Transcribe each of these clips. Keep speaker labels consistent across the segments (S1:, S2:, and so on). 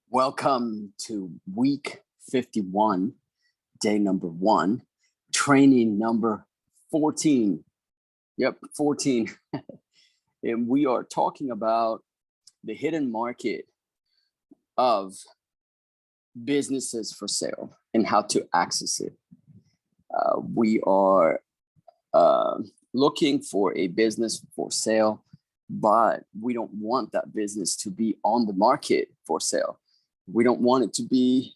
S1: Welcome to week 51, day number 1, training number 14. Yep, 14. And we are talking about the hidden market of businesses for sale and how to access it. We are looking for a business for sale, but we don't want that business to be on the market for sale. We don't want it to be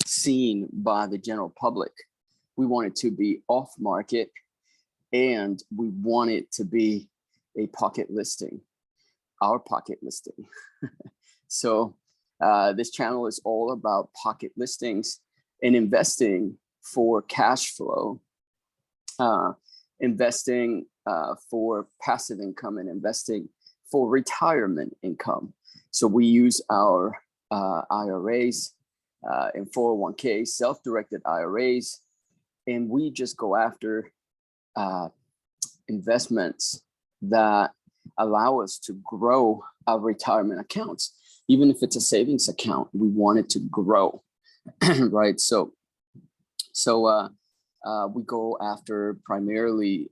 S1: seen by the general public. We want it to be off market, and we want it to be a pocket listing, our pocket listing. So this channel is all about pocket listings and investing for cash flow, investing for passive income, and investing for retirement income. So we use our IRAs and 401k, self-directed IRAs, and we just go after investments that allow us to grow our retirement accounts. Even if it's a savings account, we want it to grow, right? So we go after primarily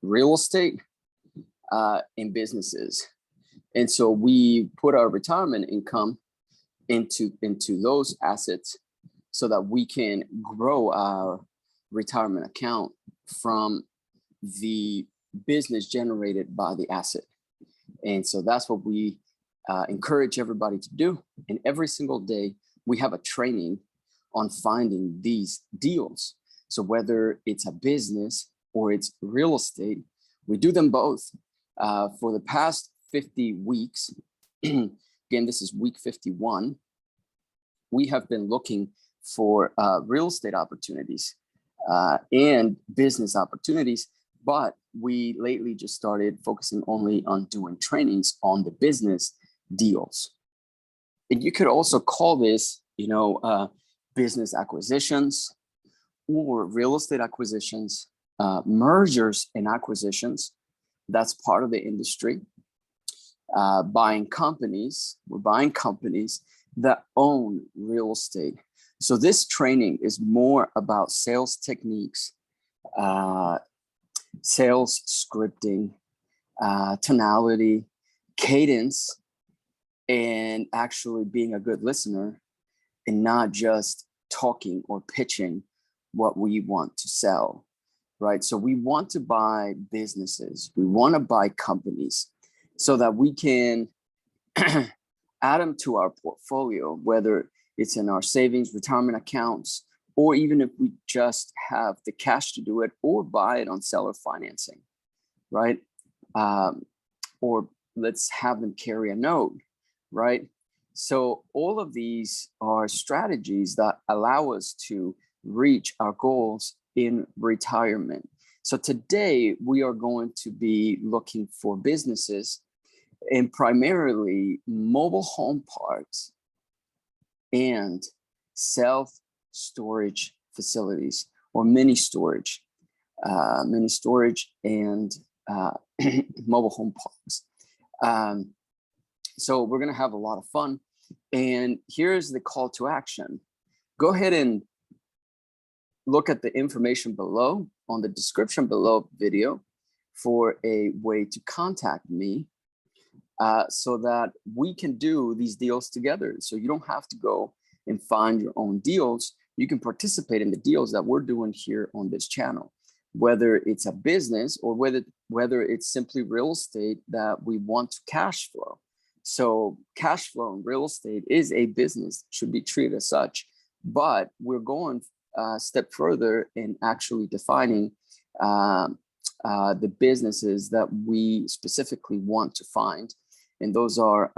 S1: real estate and businesses. And so we put our retirement income into those assets so that we can grow our retirement account from the business generated by the asset. And so that's what we encourage everybody to do. And every single day we have a training on finding these deals. So whether it's a business or it's real estate, we do them both. For the past 50 weeks, again, this is week 51, we have been looking for real estate opportunities and business opportunities, but we lately just started focusing only on doing trainings on the business deals. And you could also call this, business acquisitions or real estate acquisitions, mergers and acquisitions. That's part of the industry. We're buying companies that own real estate. So this training is more about sales techniques, sales scripting, tonality, cadence, and actually being a good listener and not just talking or pitching what we want to sell, right? So we want to buy businesses. We want to buy companies so that we can add them to our portfolio, whether it's in our savings, retirement accounts, or even if we just have the cash to do it, or buy it on seller financing, right? Or let's have them carry a note, right? So all of these are strategies that allow us to reach our goals in retirement. So today we are going to be looking for businesses and primarily mobile home parks and self-storage facilities, or mini storage and mobile home parks. So we're going to have a lot of fun. And here's the call to action. Go ahead and look at the information below on the description below video for a way to contact me so that we can do these deals together. So you don't have to go and find your own deals. You can participate in the deals that we're doing here on this channel, whether it's a business or whether it's simply real estate that we want to cash flow. So cash flow in real estate is a business, should be treated as such, but we're going a step further in actually defining the businesses that we specifically want to find. And those are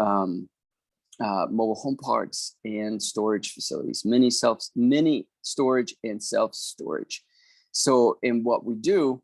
S1: mobile home parks and storage facilities, mini storage and self-storage. So, and what we do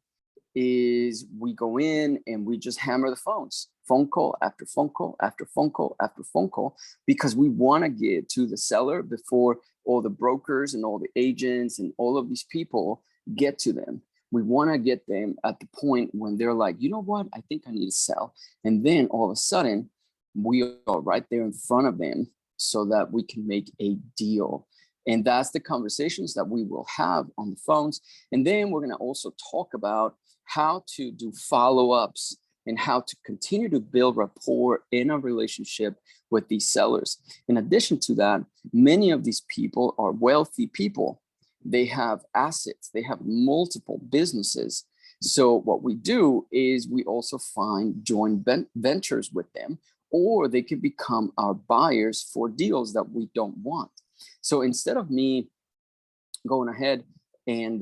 S1: is we go in and we just hammer the phones, phone call after phone call after phone call after phone call, because we want to get to the seller before all the brokers and all the agents and all of these people get to them. We want to get them at the point when they're like, you know what, I think I need to sell. And then all of a sudden we are right there in front of them so that we can make a deal. And that's the conversations that we will have on the phones. And then we're going to also talk about how to do follow-ups and how to continue to build rapport in a relationship with these sellers. In addition to that, many of these people are wealthy people. They have assets, they have multiple businesses. So what we do is we also find joint ventures with them, or they can become our buyers for deals that we don't want. So instead of me going ahead and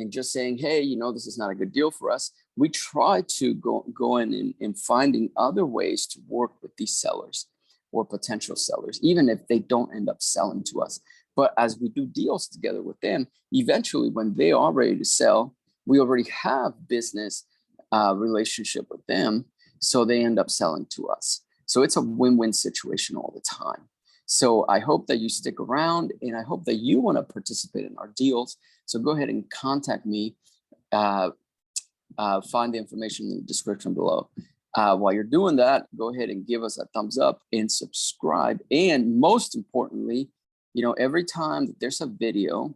S1: just saying, hey, you know, this is not a good deal for us, we try to go in and finding other ways to work with these sellers or potential sellers, even if they don't end up selling to us. But as we do deals together with them, eventually when they are ready to sell, we already have business relationship with them, so they end up selling to us. So it's a win-win situation all the time. So I hope that you stick around, and I hope that you want to participate in our deals. So go ahead and contact me. Find the information in the description below. While you're doing that, go ahead and give us a thumbs up and subscribe. And most importantly, you know, every time that there's a video,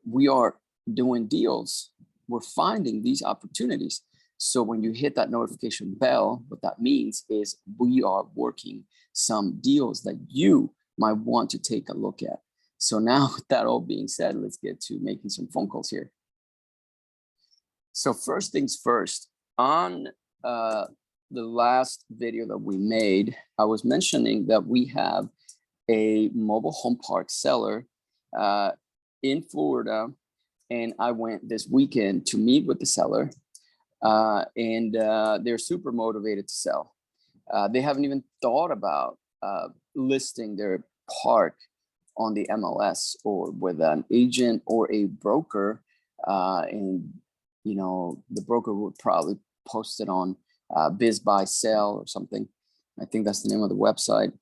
S1: we are doing deals. We're finding these opportunities. So when you hit that notification bell, what that means is we are working some deals that you might want to take a look at. So now with that all being said, let's get to making some phone calls here. So first things first, on the last video that we made, I was mentioning that we have a mobile home park seller in Florida, and I went this weekend to meet with the seller, and they're super motivated to sell. They haven't even thought about listing their park on the MLS or with an agent or a broker, and you know, the broker would probably post it on Biz Buy Sell or something. I think that's the name of the website.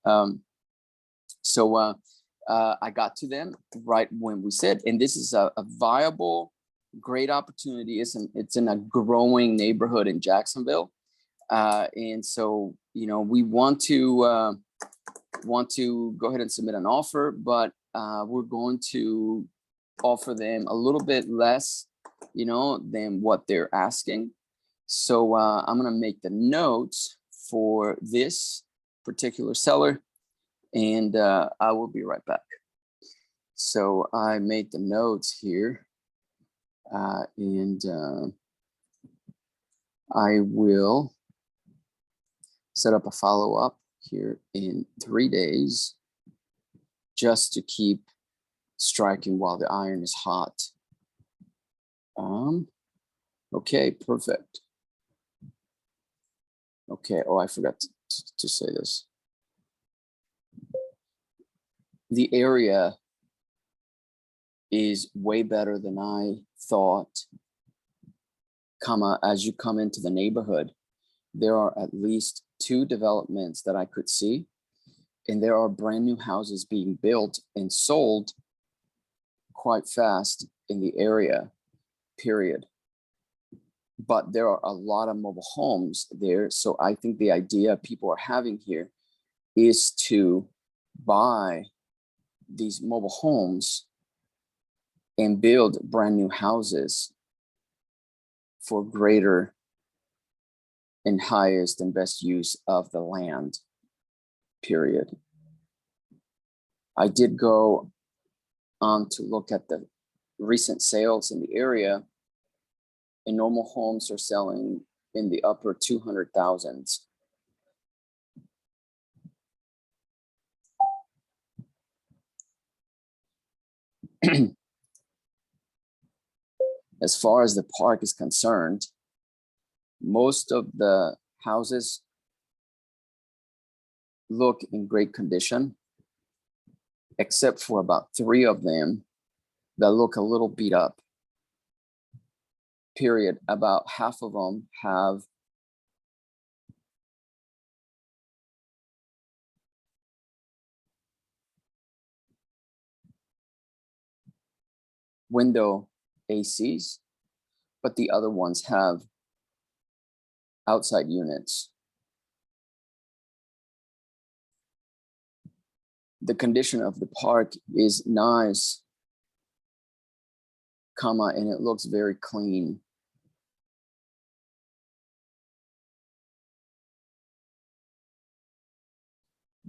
S1: I got to them right when we said, and this is a viable, great opportunity. It's in a growing neighborhood in Jacksonville. And so, you know, we want to go ahead and submit an offer, but we're going to offer them a little bit less, you know, than what they're asking. So I'm going to make the notes for this particular seller, and I will be right back. So I made the notes here, and I will set up a follow-up here in 3 days, just to keep striking while the iron is hot. Okay, perfect. Okay, oh, I forgot to say this. The area is way better than I thought, as you come into the neighborhood, there are at least 2 developments that I could see, and there are brand new houses being built and sold quite fast in the area, period. But there are a lot of mobile homes there. So I think the idea people are having here is to buy these mobile homes and build brand new houses for greater and highest and best use of the land, period. I did go on to look at the recent sales in the area, and normal homes are selling in the upper 200,000s. As far as the park is concerned, most of the houses look in great condition, except for about 3 of them that look a little beat up, period. About half of them have window ACs, but the other ones have outside units. the condition of the park is nice, comma, and it looks very clean.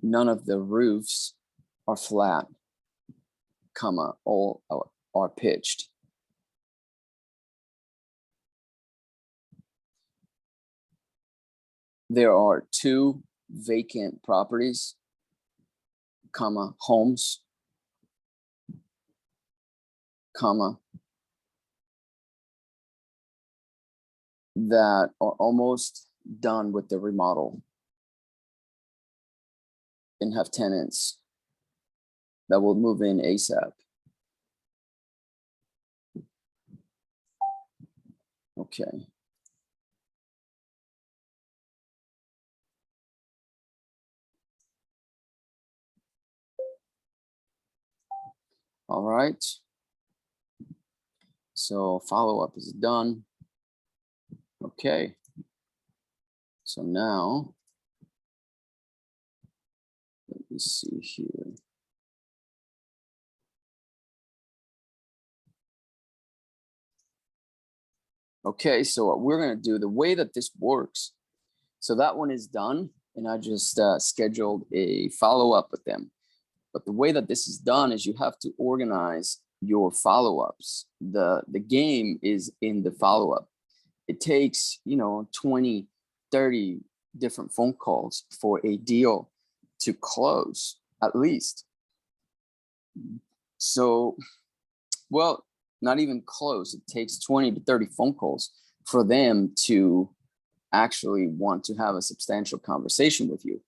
S1: None of the roofs are flat, comma, all are pitched. There are 2 vacant properties, comma, homes, comma, that are almost done with the remodel and have tenants that will move in ASAP. Okay. All right. So follow-up is done. Okay. So now, let me see here. Okay, so what we're gonna do, the way that this works, so that one is done, and I just scheduled a follow-up with them. But the way that this is done is you have to organize your follow-ups. The game is in the follow-up. It takes, 20, 30 different phone calls for a deal to close, at least. So, well, not even close. It takes 20 to 30 phone calls for them to actually want to have a substantial conversation with you.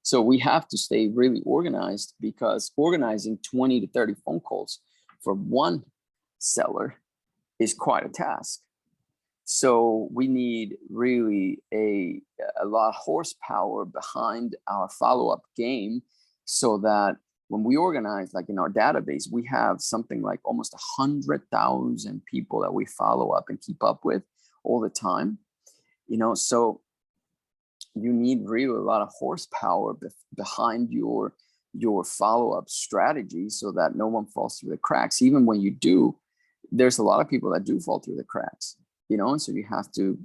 S1: So we have to stay really organized, because organizing 20 to 30 phone calls for one seller is quite a task. So we need really a lot of horsepower behind our follow-up game, so that when we organize, like in our database, we have something like almost 100,000 people that we follow up and keep up with all the time. So you need really a lot of horsepower behind your follow-up strategy, so that no one falls through the cracks. Even when you do, there's a lot of people that do fall through the cracks, and so you have to,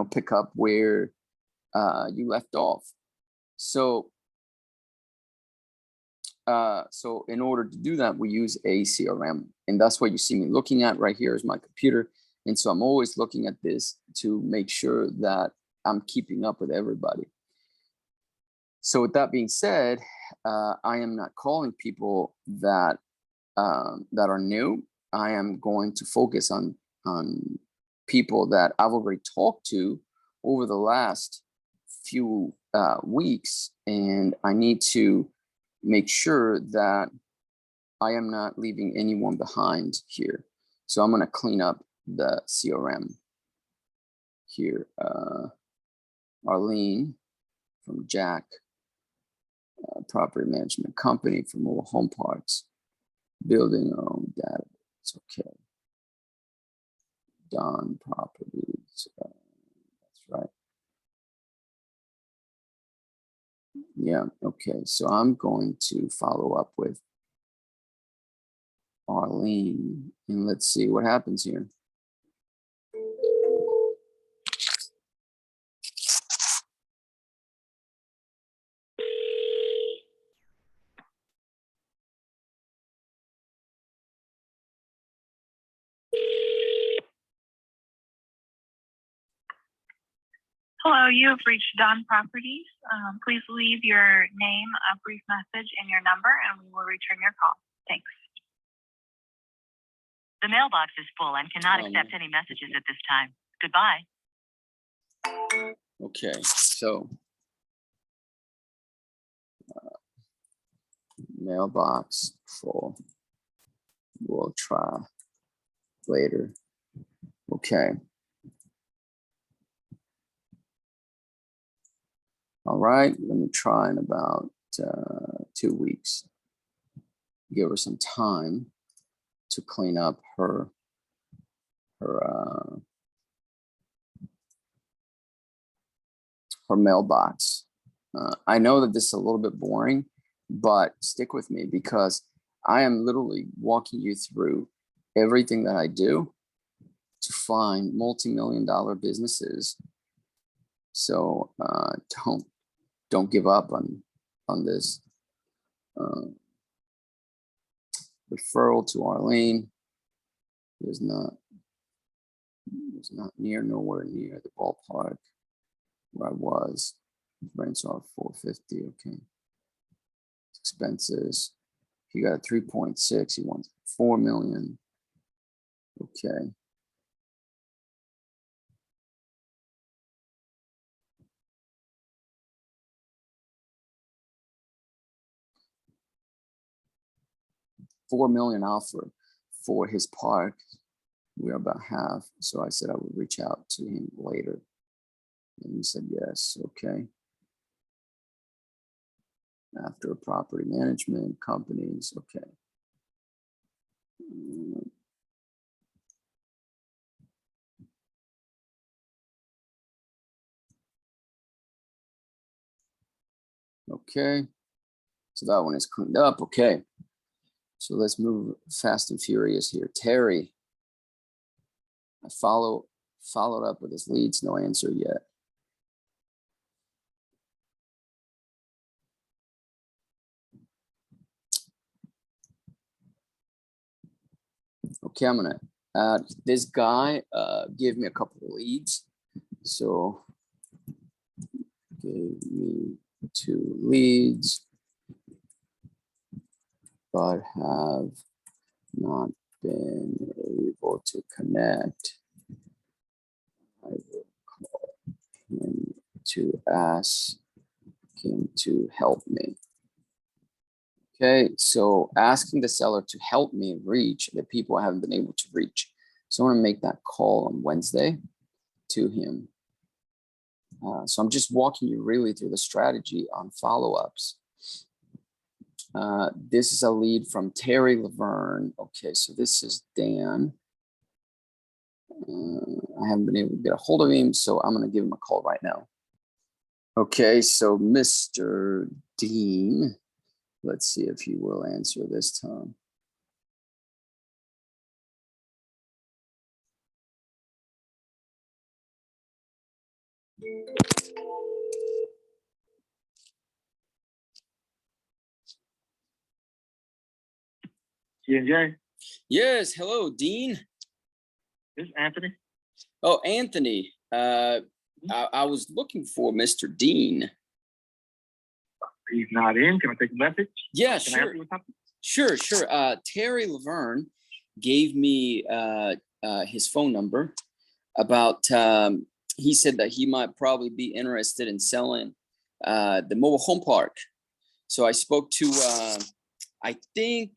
S1: pick up where you left off. So in order to do that, we use a CRM, and that's what you see me looking at right here is my computer. And so I'm always looking at this to make sure that I'm keeping up with everybody. So with that being said, I am not calling people that are new. I am going to focus on people that I've already talked to over the last few weeks, and I need to make sure that I am not leaving anyone behind here. So I'm going to clean up the CRM here. Arlene from Jack, property management company for mobile home parks, building our own database. Okay. Don Properties. That's right. Yeah. Okay. So I'm going to follow up with Arlene, and let's see what happens here.
S2: Hello, you have reached Don Properties. Please leave your name, a brief message, and your number, and we will return your call. Thanks. The mailbox is full and cannot accept any messages at this time. Goodbye.
S1: Okay, so mailbox full. We'll try later. Okay. All right, let me try in about 2 weeks. Give her some time to clean up her mailbox. I know that this is a little bit boring, but stick with me because I am literally walking you through everything that I do to find multi-million-dollar businesses. So don't give up on this. Referral to Arlene was not nowhere near the ballpark where I was. Rents are 450. Okay. Expenses. He got 3.6. He wants 4 million. Okay. $4 million offer for his park. We're about half. So I said I would reach out to him later. And he said, yes, okay. After property management companies, okay. Okay, so that one is cleaned up. Okay, so let's move fast and furious here. Terry, I followed up with his leads, no answer yet. Okay, I'm gonna add this guy. Gave me a couple of leads, so gave me 2 leads, but have not been able to connect. I will call him to ask him to help me. Okay, so asking the seller to help me reach the people I haven't been able to reach. So I want to make that call on Wednesday to him. So I'm just walking you really through the strategy on follow-ups. This is a lead from Terry Laverne. Okay, so this is Dan. I haven't been able to get a hold of him, so I'm going to give him a call right now. Okay, so Mr. Dean, let's see if he will answer this time.
S3: J.
S1: Yes, hello, Dean.
S3: This is Anthony.
S1: Oh, Anthony. I was looking for Mr. Dean.
S3: He's not in. Can I take a message?
S1: Yeah,
S3: Can I
S1: sure.
S3: help you with something?
S1: Sure. Terry Laverne gave me his phone number about, he said that he might probably be interested in selling the mobile home park. So I spoke to, I think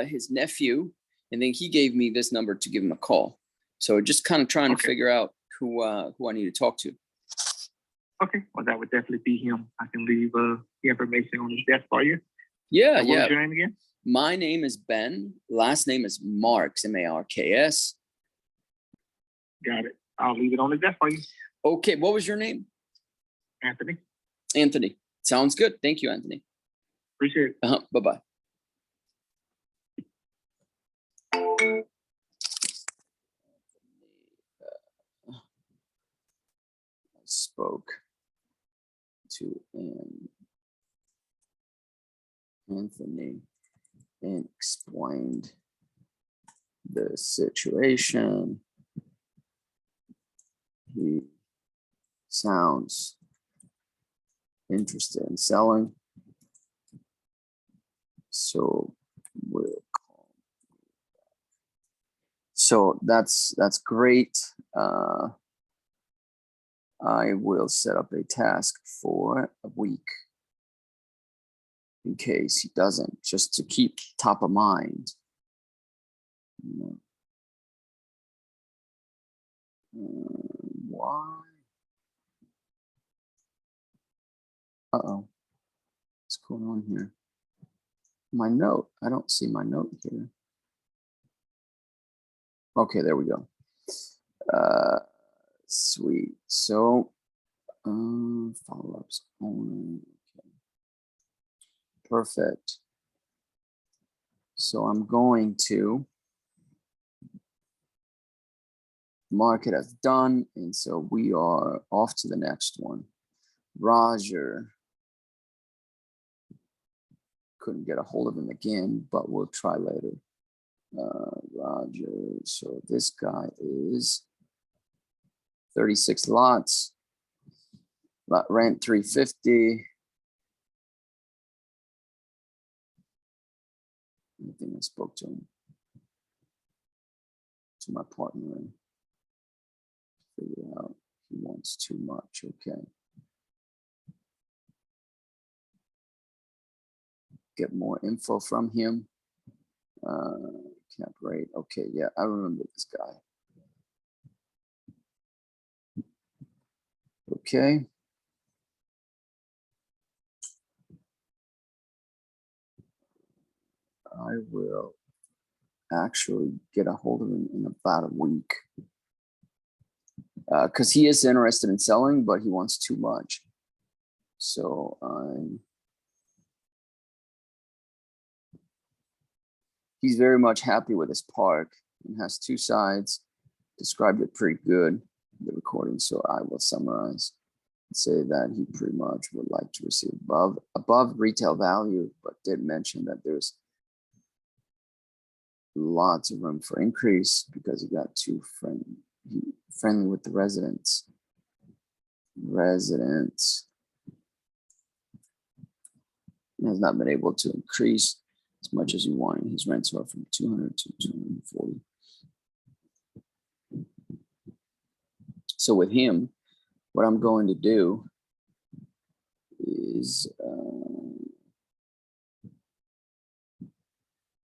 S1: his nephew, and then he gave me this number to give him a call. So just kind of trying to figure out who I need to talk to.
S3: Okay, well, that would definitely be him. I can leave the information on his desk for you.
S1: Yeah,
S3: What was your name again?
S1: My name is Ben. Last name is Marks, M-A-R-K-S.
S3: Got it. I'll leave it on his desk for you.
S1: Okay, what was your name?
S3: Anthony.
S1: Anthony. Sounds good. Thank you, Anthony.
S3: Appreciate it.
S1: Bye-bye. I spoke to Anthony and explained the situation. He sounds interested in selling, so we'll call. So that's great. I will set up a task for a week in case he doesn't, just to keep top of mind. Why? Uh-oh. What's going on here? My note. I don't see my note here. Okay, there we go. Sweet. So follow-ups only. Okay. Perfect. So I'm going to mark it as done. And so we are off to the next one. Roger. Couldn't get a hold of him again, but we'll try later. Roger. So this guy is 36 lots. Lot rent 350. I think I spoke to him, to my partner, and figure out he wants too much. Okay. Get more info from him. Cap rate. Okay, yeah, I remember this guy. Okay. I will actually get a hold of him in about a week. Because he is interested in selling, but he wants too much. So he's very much happy with his park and has two sides. Described it pretty good, the recording. So I will summarize and say that he pretty much would like to receive above retail value, but did mention that there's lots of room for increase because he got too friendly with the residents. Has not been able to increase as much as he wanted. His rents are from 200 to 240. So with him, what I'm going to do is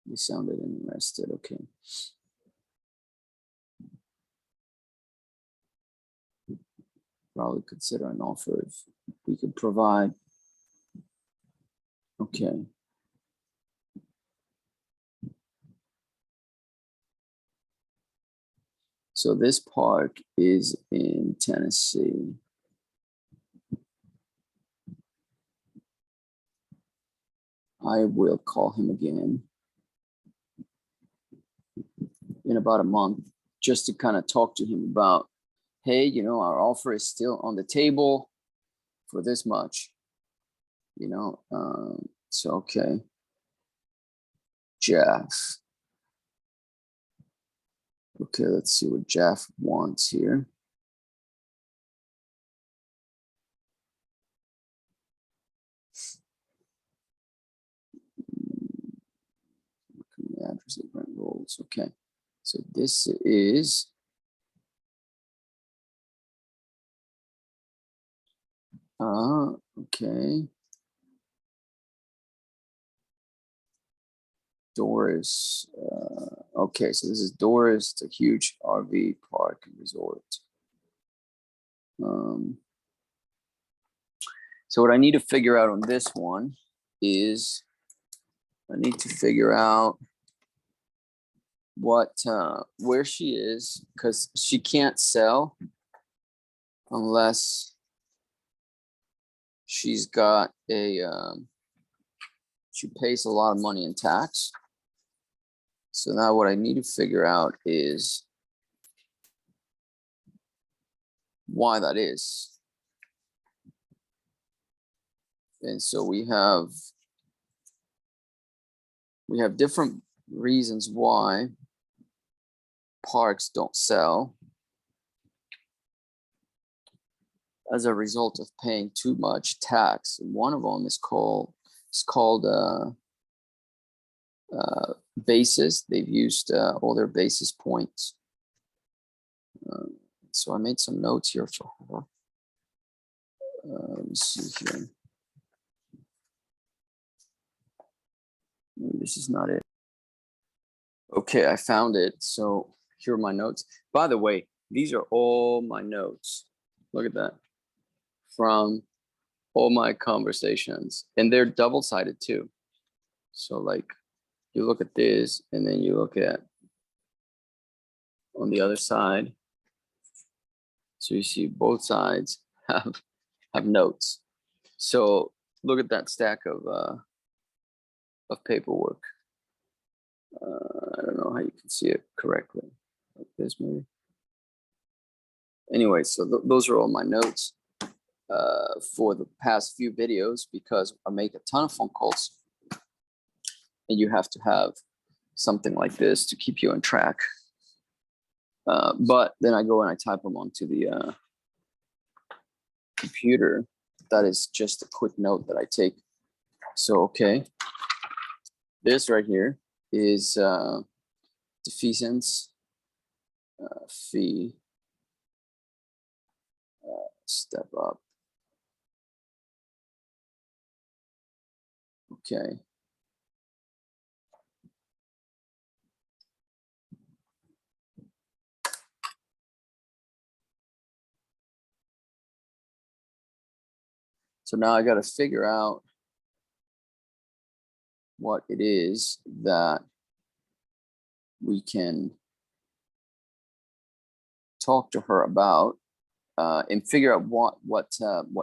S1: he sounded interested. Okay. Probably consider an offer if we could provide. Okay. So this park is in Tennessee. I will call him again in about a month just to kind of talk to him about, hey, you know, our offer is still on the table for this much, you know. So, okay. Jeff. Okay, let's see what Jeff wants here. Address of rent rolls. Okay, so this is okay. Doris. Okay, so this is Doris. It's a huge RV park and resort. So what I need to figure out on this one is I need to figure out what where she is, because she can't sell unless she's got a she pays a lot of money in tax. So now what I need to figure out is why that is. And so we have different reasons why parks don't sell as a result of paying too much tax. And one of them is called basis. They've used all their basis points. So I made some notes here for her. Let me see here. Maybe this is not it. Okay, I found it. So here are my notes. By the way, these are all my notes. Look at that. From all my conversations. And they're double-sided too. So like you look at this and then you look at on the other side. So you see both sides have notes. So look at that stack of of paperwork. I don't know how you can see it correctly, like this maybe. Anyway, so those are all my notes for the past few videos, because I make a ton of phone calls, and you have to have something like this to keep you on track. But then I go and I type them onto the computer. That is just a quick note that I take. So, okay, this right here is defeasance fee step up. Okay. So now I got to figure out what it is that we can talk to her about, and figure out what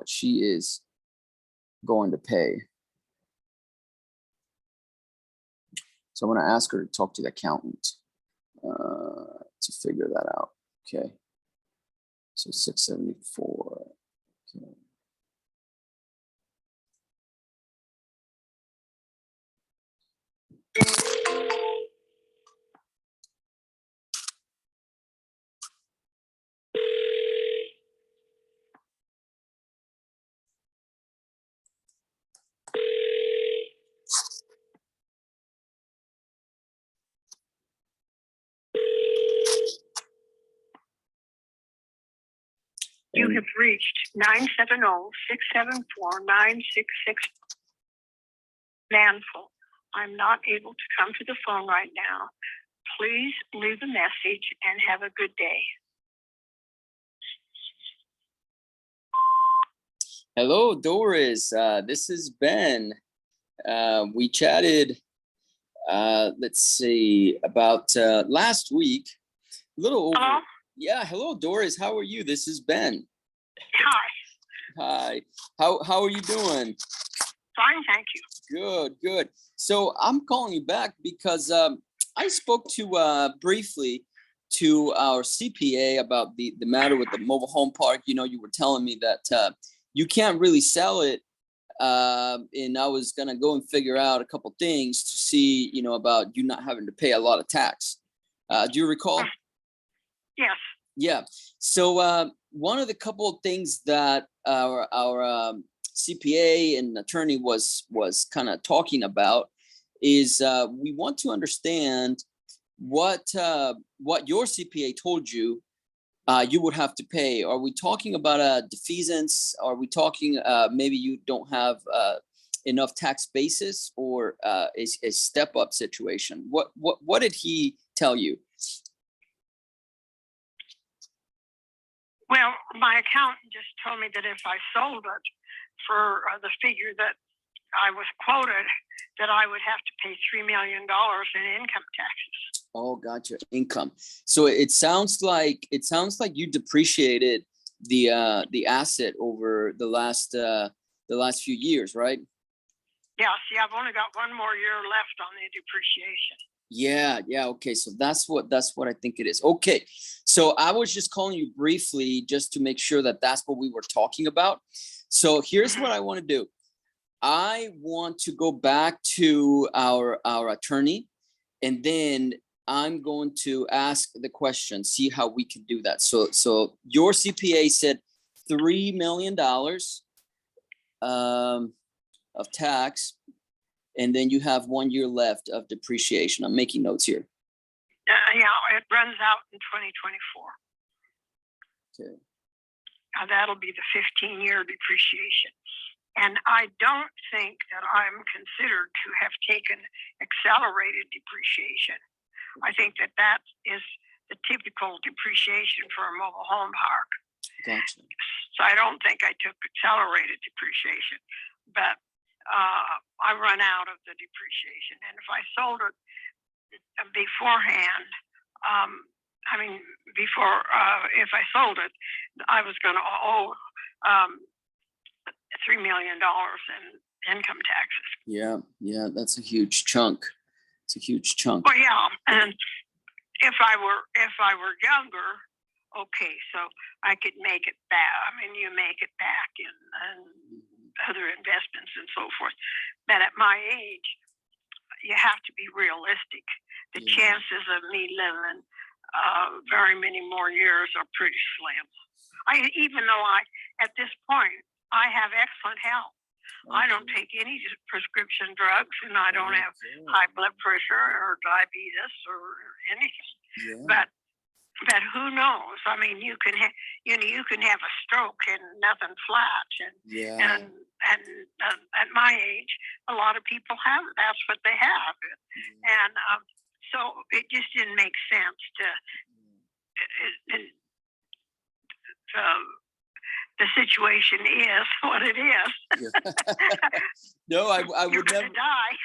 S1: she is going to pay. So I'm going to ask her to talk to the accountant to figure that out. Okay. So 674. Okay.
S4: You
S1: And
S4: have reached 970-674-9666. Mansell, I'm not able to come to the phone right now. Please leave a message and have a good day.
S1: hello, Doris. This is Ben. We chatted, let's see, about last week, a little over.
S4: Hello?
S1: Yeah, hello, Doris. How are you? This is Ben.
S4: Hi.
S1: Hi. How are you doing?
S4: Fine, thank you.
S1: Good, good. So I'm calling you back because I spoke to briefly to our CPA about the matter with the mobile home park. You know, you were telling me that you can't really sell it, and I was gonna go and figure out a couple things to see, you know, about you not having to pay a lot of tax. Do you recall?
S4: Yes.
S1: Yeah. So one of the couple of things that our CPA and attorney was kind of talking about is we want to understand what your CPA told you you would have to pay. Are we talking about a defeasance? Are we talking maybe you don't have enough tax basis, or a step up situation? What did he tell you?
S4: Well, my accountant just told me that if I sold it for the figure that I was quoted, that I would have to pay $3 million in income taxes.
S1: Oh, gotcha. Income. So it sounds like you depreciated the asset over the last few years, right?
S4: Yeah, see, I've only got one more year left on the depreciation.
S1: Yeah. Okay. So that's what I think it is. Okay. So I was just calling you briefly just to make sure that that's what we were talking about. So here's what I want to do. I want to go back to our attorney, and then I'm going to ask the question, see how we can do that. So your CPA said $3 million of tax, and then you have 1 year left of depreciation. I'm making notes here.
S4: Yeah, it runs out in 2024.
S1: Okay.
S4: That'll be the 15-year depreciation. And I don't think that I'm considered to have taken accelerated depreciation. I think that is the typical depreciation for a mobile home park.
S1: Gotcha.
S4: So I don't think I took accelerated depreciation, but I run out of the depreciation. And if I sold it beforehand, if I sold it, I was going to owe $3 million in income taxes.
S1: Yeah, yeah, that's a huge chunk. It's a huge chunk.
S4: Well, yeah, and if I were younger, okay, so I could make it back. I mean, you make it back in other investments and so forth. But at my age, you have to be realistic. The
S1: Yeah.
S4: chances of me living very many more years are pretty slim. Even though at this point, I have excellent health. I don't
S1: Okay.
S4: take any prescription drugs, and I don't have
S1: Okay.
S4: high blood pressure or diabetes or anything.
S1: Yeah.
S4: But who knows? I mean, you can you can have a stroke and nothing flat,
S1: Yeah.
S4: and at my age, a lot of people have it. That's what they have, and so it just didn't make sense to. The situation is what it is.
S1: No, I
S4: You're
S1: would
S4: gonna
S1: never.
S4: die.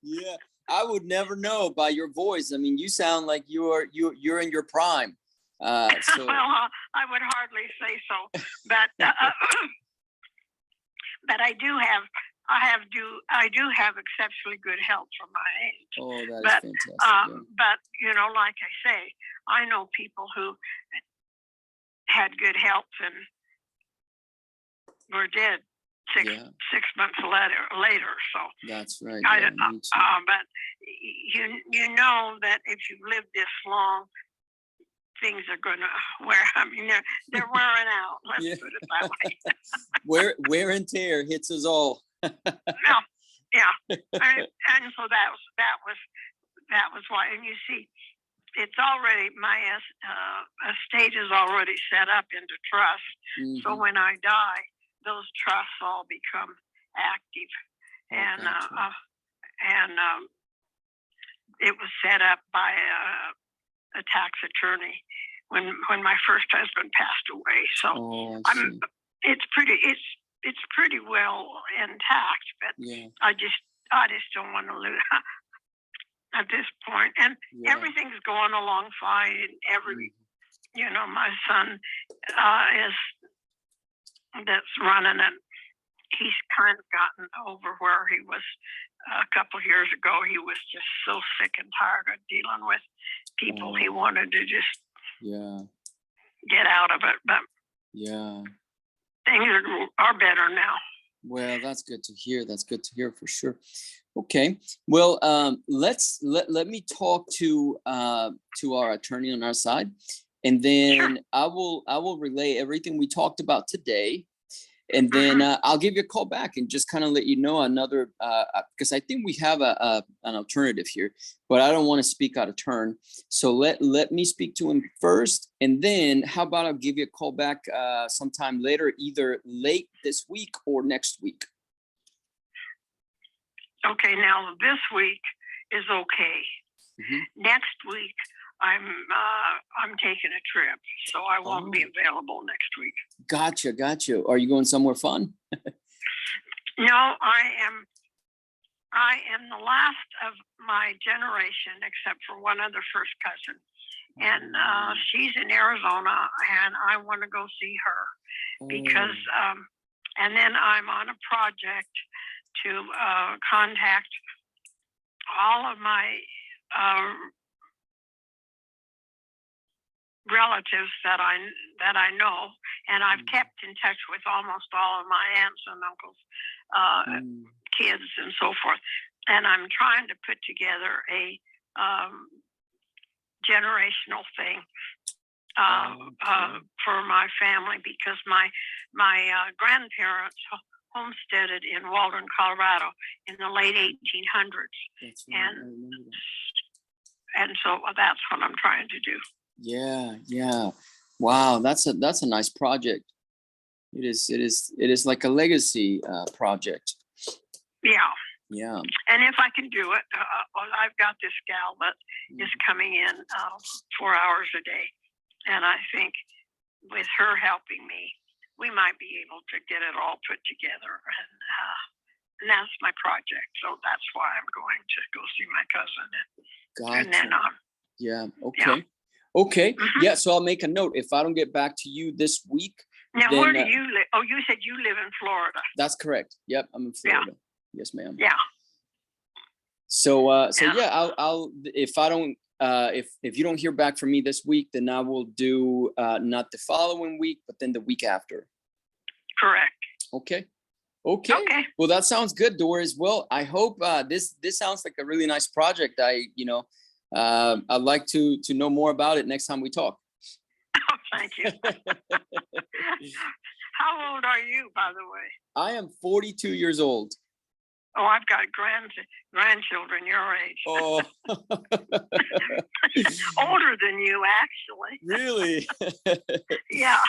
S1: Yeah, I would never know by your voice. I mean, you sound like you're in your prime. So
S4: Well, I would hardly say so, but but I do have exceptionally good health for my age.
S1: oh, that is
S4: But
S1: fantastic.
S4: but like I say, I know people who had good health and were dead
S1: Yeah.
S4: 6 months later. So
S1: That's right.
S4: I
S1: Yeah, me too.
S4: but you know that if you live this long, things are gonna wear. I mean, they're wearing out. Let's
S1: Yeah.
S4: put it that way.
S1: Wear and tear hits us all.
S4: No, yeah, and so that was why. And you see, it's already my estate is already set up into trust. So
S1: Mhm.
S4: when I die, those trusts all become active,
S1: Oh,
S4: and
S1: gotcha.
S4: it was set up by a tax attorney when my first husband passed away. So
S1: Oh, I see.
S4: it's pretty well intact, but
S1: Yeah.
S4: I just don't want to lose at this point. And
S1: Yeah.
S4: everything's going along fine.
S1: Mhm.
S4: My son is that's running it. He's kind of gotten over where he was a couple years ago. He was just so sick and tired of dealing with people. He
S1: Oh,
S4: wanted to just
S1: yeah.
S4: get out of it, but
S1: Yeah.
S4: things are better now.
S1: Well, that's good to hear. That's good to hear for sure. Okay. Well, let me talk to our attorney on our side, and
S4: Sure.
S1: then I will relay everything we talked about today, and then
S4: Mhm.
S1: I'll give you a call back and just kind of let you know another because I think we have an alternative here, but I don't want to speak out of turn. So let me speak to him first, and then how about I'll give you a call back sometime later, either late this week or next week.
S4: Okay, now this week is okay.
S1: Mhm.
S4: Next week, I'm taking a trip, so I won't be
S1: Oh.
S4: available next week.
S1: Gotcha. Are you going somewhere fun?
S4: No, I am the last of my generation, except for one other first cousin, and she's in Arizona, and I want to go see her because, and then I'm on a project to contact all of my relatives that I know, and I've kept in touch with almost all of my aunts and uncles, kids, and so forth. And I'm trying to put together a generational thing for my family because my grandparents homesteaded in Walden, Colorado, in the late 1800s,
S1: That's right. I
S4: and
S1: remember that.
S4: and so that's what I'm trying to do.
S1: Yeah. Wow, that's a nice project. It is like a legacy project.
S4: Yeah.
S1: Yeah.
S4: And if I can do it, I've got this gal that is coming in 4 hours a day. And I think with her helping me, we might be able to get it all put together. And that's my project. So that's why I'm going to go see my cousin. And then,
S1: yeah. Okay. Okay.
S4: Mhm.
S1: Yeah. So I'll make a note. If I don't get back to you this week,
S4: now
S1: then
S4: where do you live? Oh, you said you live in Florida.
S1: that's correct. Yep. I'm in
S4: Yeah.
S1: Florida. Yes, ma'am.
S4: Yeah.
S1: So
S4: Yeah.
S1: yeah, I'll if I don't if you don't hear back from me this week, then I will do not the following week, but then the week after.
S4: Correct.
S1: Okay. Okay.
S4: Okay.
S1: Well, that sounds good, Doris. Well, I hope this sounds like a really nice project. I'd like to know more about it next time we talk.
S4: Oh, thank you. How old are you, by the way?
S1: I am 42 years old.
S4: Oh, I've got grandchildren your age.
S1: Oh.
S4: Older than you, actually.
S1: Really?
S4: Yeah.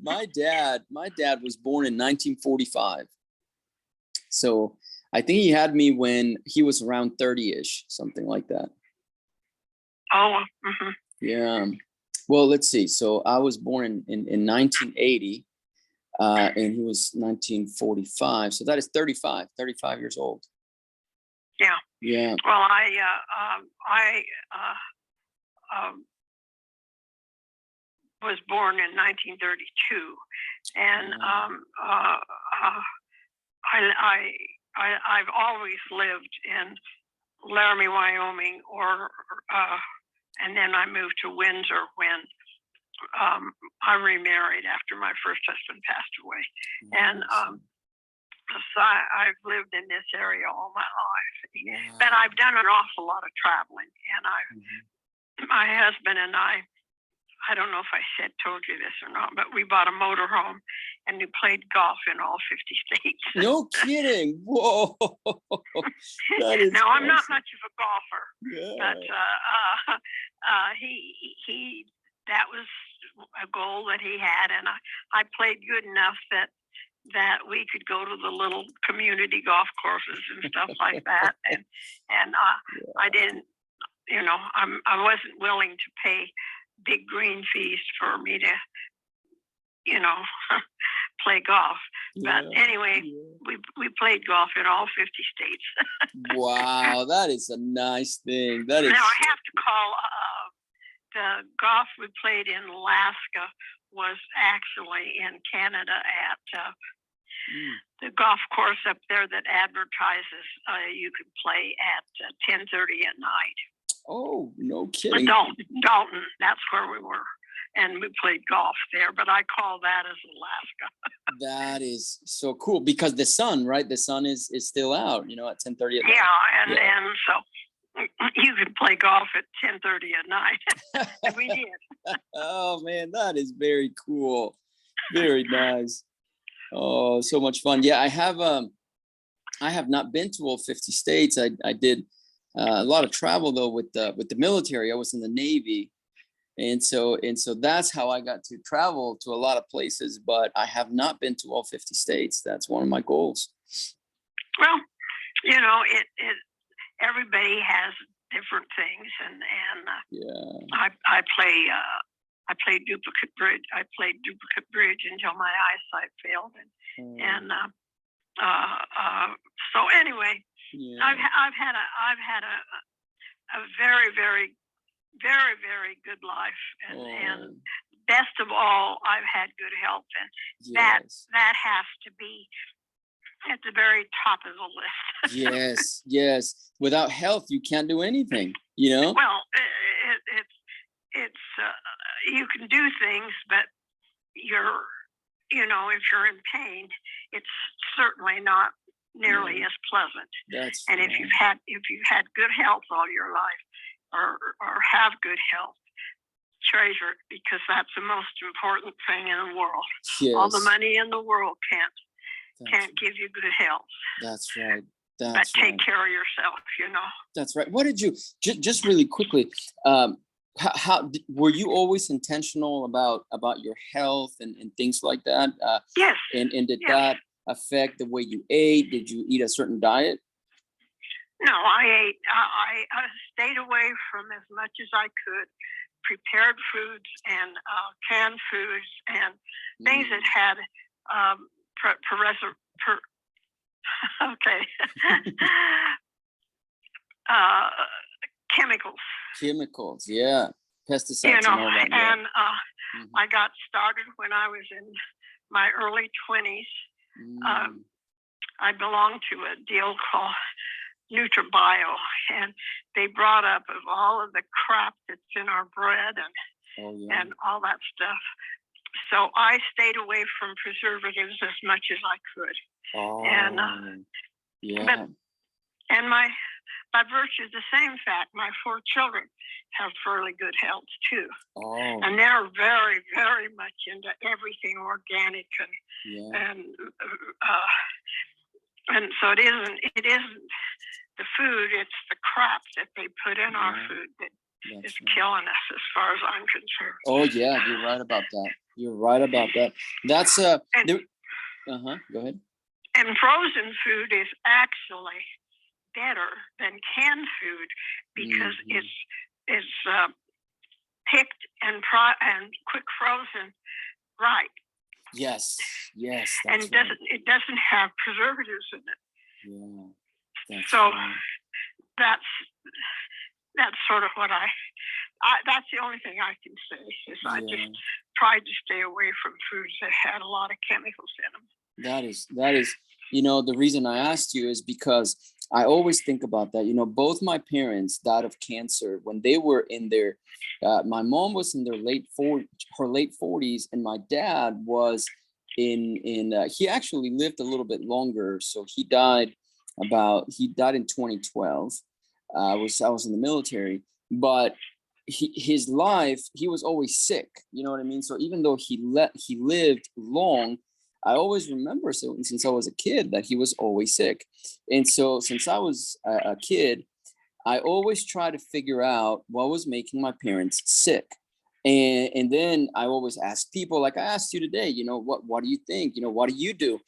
S1: My dad was born in 1945. So I think he had me when he was around 30-ish, something like that.
S4: Oh. Mm-hmm.
S1: Yeah. Well, let's see. So I was born in 1980, and he was 1945. So that is 35 years old.
S4: Yeah.
S1: Yeah.
S4: Well, I was born in 1932, and I've always lived in Laramie, Wyoming, and then I moved to Windsor when I remarried after my first husband passed away, and so I've lived in this area all my life. But I've done an awful lot of traveling, and my husband and I don't know if I told you this or not, but we bought a motorhome and we played golf in all 50 states.
S1: No kidding. Whoa. That is
S4: now, I'm not
S1: awesome.
S4: much of a golfer,
S1: Yeah.
S4: but he that was a goal that he had, and I played good enough that we could go to the little community golf courses and stuff like that, and I didn't, I wasn't willing to pay big green fees for me to, play golf. But anyway, we played golf in all 50 states.
S1: Wow, that is a nice thing. That is.
S4: Now I have to call the golf we played in Alaska was actually in Canada at the golf course up there that advertises you could play at 10:30 at night.
S1: Oh, no kidding.
S4: Dalton, that's where we were. And we played golf there, but I call that as Alaska.
S1: That is so cool because the sun, right? The sun is still out, at 10:30 at night.
S4: Yeah, and so you could play golf at 10:30 at night. And we did.
S1: Oh man, that is very cool. Very nice. Oh, so much fun. Yeah, I have not been to all 50 states. I did a lot of travel though with the military. I was in the Navy. And so that's how I got to travel to a lot of places, but I have not been to all 50 states. That's one of my goals.
S4: Well, everybody has different things, and I played duplicate bridge. I played duplicate bridge until my eyesight failed, so anyway, I've had a very, very, very, very good life, and best of all, I've had good health, and that has to be at the very top of the list.
S1: Yes. Without health, you can't do anything.
S4: Well, it's you can do things, but if you're in pain, it's certainly not nearly as pleasant. And if you've had good health all your life, or have good health, treasure it, because that's the most important thing in the world.
S1: Yes.
S4: All the money in the world can't give you good health.
S1: That's right.
S4: But take care of yourself,
S1: That's right. What did you just really quickly? How were you always intentional about your health and things like that?
S4: Yes.
S1: And did that affect the way you ate? Did you eat a certain diet?
S4: No, I stayed away from as much as I could, prepared foods and canned foods and things that had chemicals.
S1: Yeah, pesticides and all that. Yeah.
S4: And I got started when I was in my early 20s. I belong to a deal called NutriBio, and they brought up of all of the crap that's in our bread
S1: Oh yeah.
S4: and all that stuff. So I stayed away from preservatives as much as I could.
S1: Oh yeah.
S4: And by virtue of the same fact, my 4 children have fairly good health too.
S1: Oh
S4: And they're very, very much into everything organic
S1: yeah.
S4: and so it isn't the food, it's the crap that they put in our
S1: Yeah.
S4: food that
S1: That's
S4: is
S1: right.
S4: killing us as far as I'm concerned.
S1: Oh yeah, you're right about that. You're right about that. That's
S4: And,
S1: Go ahead.
S4: and frozen food is actually better than canned food because
S1: Mhm.
S4: it's picked and quick frozen right,
S1: Yes. Yes.
S4: and
S1: That's right.
S4: it doesn't have preservatives in it.
S1: Yeah. That's
S4: So
S1: right.
S4: that's sort of what I that's the only thing I can say is I
S1: Yeah.
S4: just tried to stay away from foods that had a lot of chemicals in them.
S1: That is, the reason I asked you is because I always think about that. Both my parents died of cancer when they were in their, my mom was in her late 40s, and my dad was he actually lived a little bit longer. So he died in 2012. I was in the military, but his life, he was always sick. You know what I mean? So even though he lived long, I always remember, since I was a kid, that he was always sick. And so since I was a kid, I always try to figure out what was making my parents sick. And then I always ask people, like I asked you today, what do you think? What do you do?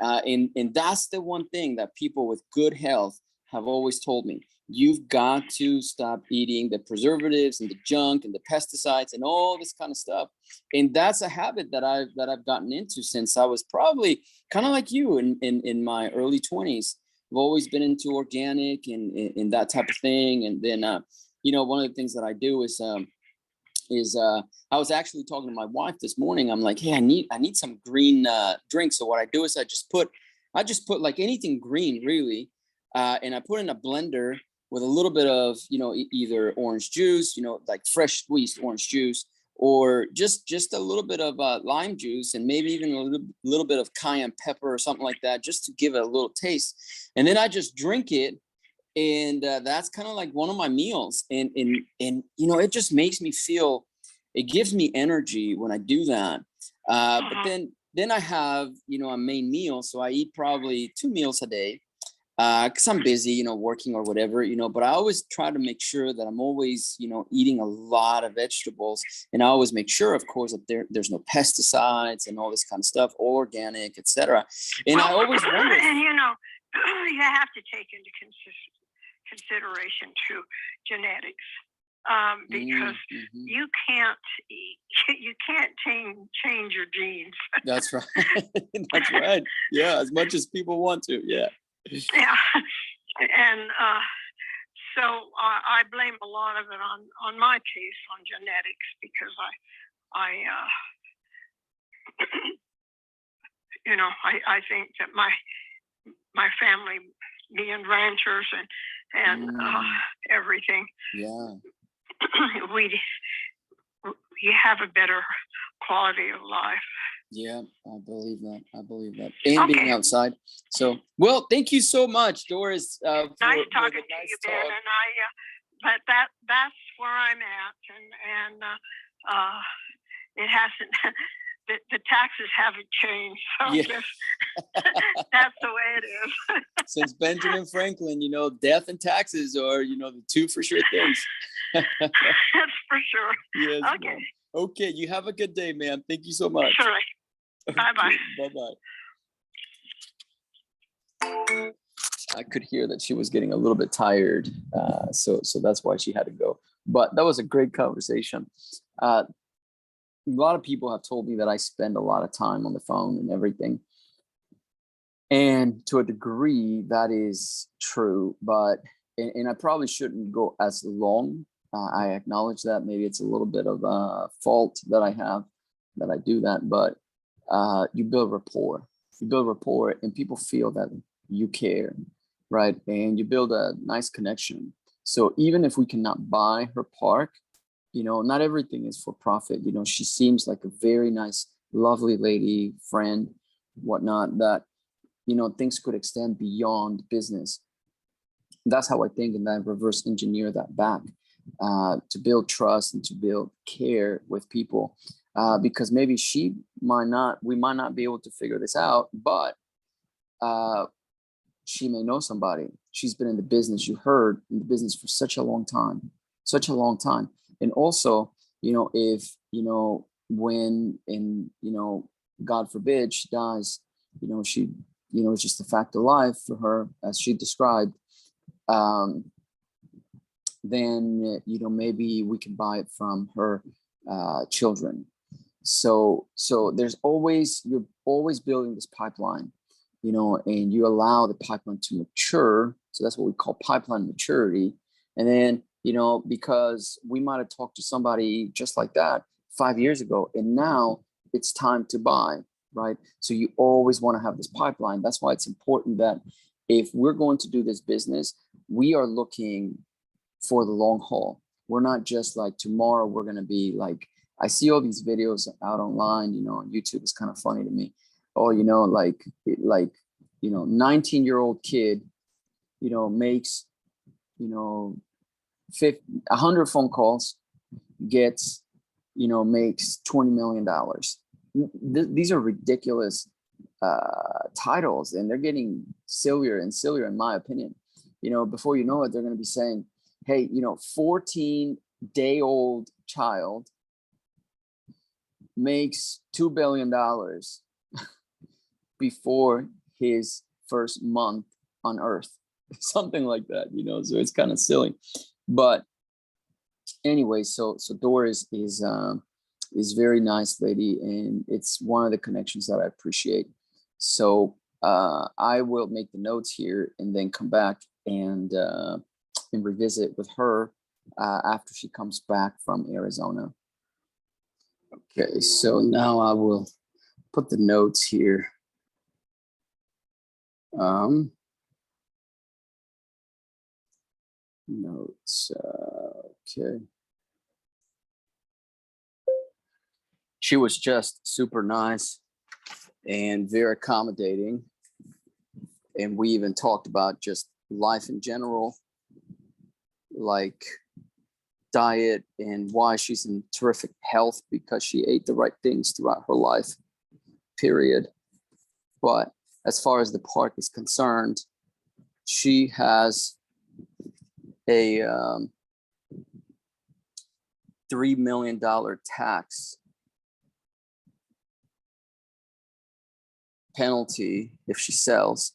S1: And that's the one thing that people with good health have always told me. You've got to stop eating the preservatives and the junk and the pesticides and all this kind of stuff. And that's a habit that I've gotten into since I was probably kind of like you in my early 20s. I've always been into organic and that type of thing. And then one of the things that I do is I was actually talking to my wife this morning. I'm like, hey, I need some green drink. So what I do is I just put like anything green, really, and I put in a blender with a little bit of either orange juice, like fresh squeezed orange juice, or just a little bit of lime juice, and maybe even a little bit of cayenne pepper or something like that, just to give it a little taste. And then I just drink it, and that's kind of like one of my meals. And it just makes me feel, it gives me energy when I do that. But then I have a main meal, so I eat probably 2 meals a day, because I'm busy, working or whatever, but I always try to make sure that I'm always, eating a lot of vegetables. And I always make sure, of course, that there's no pesticides and all this kind of stuff, all organic, etc. And I always wonder.
S4: And you have to take into consideration too genetics, because you can't change your genes.
S1: That's right. That's right. Yeah, as much as people want to. Yeah.
S4: Yeah, and so I blame a lot of it on my case on genetics, because I think that my family being ranchers and everything,
S1: yeah,
S4: we have a better quality of life.
S1: Yeah, I believe that. And being outside. So, well, thank you so much, Doris.
S4: Nice talking to you, Ben. And but that's where I'm at, and it hasn't. The taxes haven't changed, so yeah. That's the way it is.
S1: Since Benjamin Franklin, death and taxes are, the two for sure things.
S4: That's for sure.
S1: Yes.
S4: Okay.
S1: Man. Okay. You have a good day, man. Thank you so much.
S4: Sure. Bye-bye.
S1: Bye-bye. I could hear that she was getting a little bit tired. So that's why she had to go. But that was a great conversation. A lot of people have told me that I spend a lot of time on the phone and everything. And to a degree, that is true. But, and I probably shouldn't go as long. I acknowledge that maybe it's a little bit of a fault that I have, that I do that. But you build rapport, and people feel that you care, right? And you build a nice connection. So even if we cannot buy her park, you know, not everything is for profit. You know, she seems like a very nice, lovely lady, friend, whatnot, that, you know, things could extend beyond business. That's how I think, and then reverse engineer that back to build trust and to build care with people. Because maybe we might not be able to figure this out, but she may know somebody. She's been in the business, you heard, in the business for such a long time. And also, you know, if, you know, when, you know, God forbid she dies, you know, it's just a fact of life for her, as she described, then, you know, maybe we can buy it from her children. So you're always building this pipeline, you know, and you allow the pipeline to mature. So that's what we call pipeline maturity. And then, you know, because we might have talked to somebody just like that 5 years ago, and now it's time to buy, right? So you always want to have this pipeline. That's why it's important that if we're going to do this business, we are looking for the long haul. We're not just like, tomorrow we're going to be like, I see all these videos out online, you know, on YouTube. Is kind of funny to me. Oh, you know, like, you know, 19-year-old kid, you know, makes, you know, 100 phone calls, gets, you know, makes $20 million. These are ridiculous titles, and they're getting sillier and sillier, in my opinion. You know, before you know it, they're going to be saying, hey, you know, 14-day-old child makes $2 billion before his first month on earth, something like that, you know. So it's kind of silly, but anyway, so Doris is very nice lady, and it's one of the connections that I appreciate. So I will make the notes here and then come back and revisit with her after she comes back from Arizona. Okay, so now I will put the notes here. Notes, okay. She was just super nice and very accommodating. And we even talked about just life in general, like diet, and why she's in terrific health because she ate the right things throughout her life, period. But as far as the park is concerned, she has a $3 million tax penalty if she sells.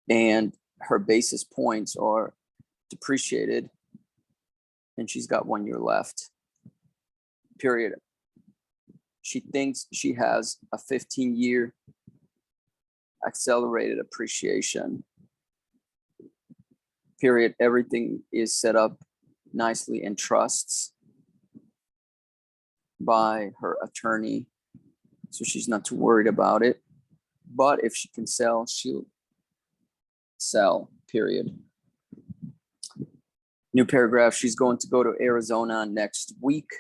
S1: And her basis points are depreciated, and she's got 1 year left, period. She thinks she has a 15-year accelerated appreciation, period. Everything is set up nicely in trusts by her attorney, so she's not too worried about it. But if she can sell, she'll sell, period. New paragraph, she's going to go to Arizona next week,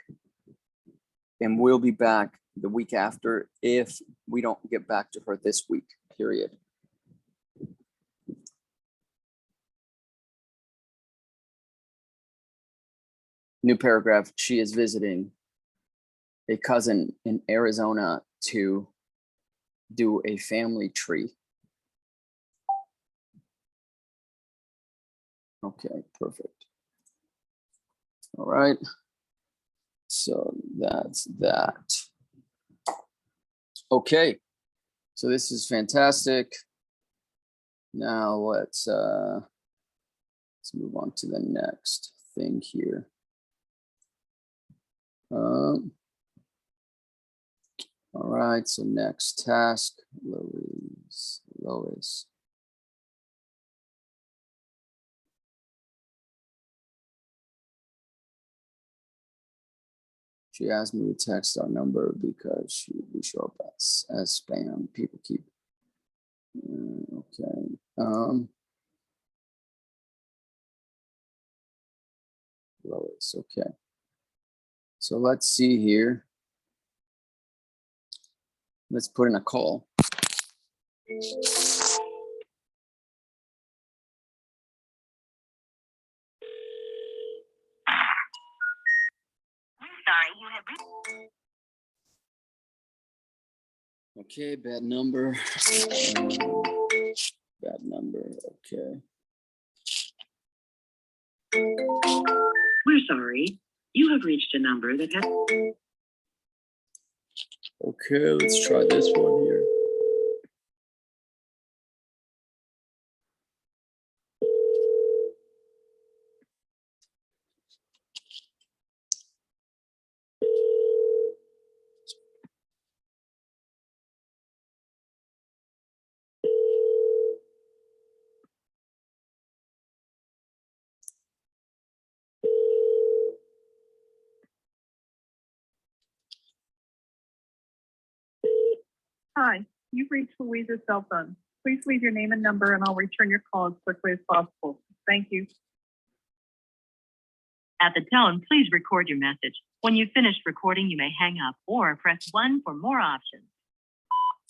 S1: and we'll be back the week after if we don't get back to her this week, period. New paragraph, she is visiting a cousin in Arizona to do a family tree. Okay, perfect. All right. So that's that. Okay. So this is fantastic. Now let's move on to the next thing here. All right, so next task, Lois. She asked me to text our number because we show up as spam. People keep. Okay. Lois. Okay. So let's see here. Let's put in a call.
S2: Sorry, you have reached.
S1: Okay, bad number. Bad number. Okay.
S5: We're sorry. You have reached a number that has.
S1: Okay, let's try this one here.
S6: Hi, you've reached Louisa's cell phone. Please leave your name and number and I'll return your call as quickly as possible. Thank you.
S5: At the tone, please record your message. When you've finished recording, you may hang up or press 1 for more options.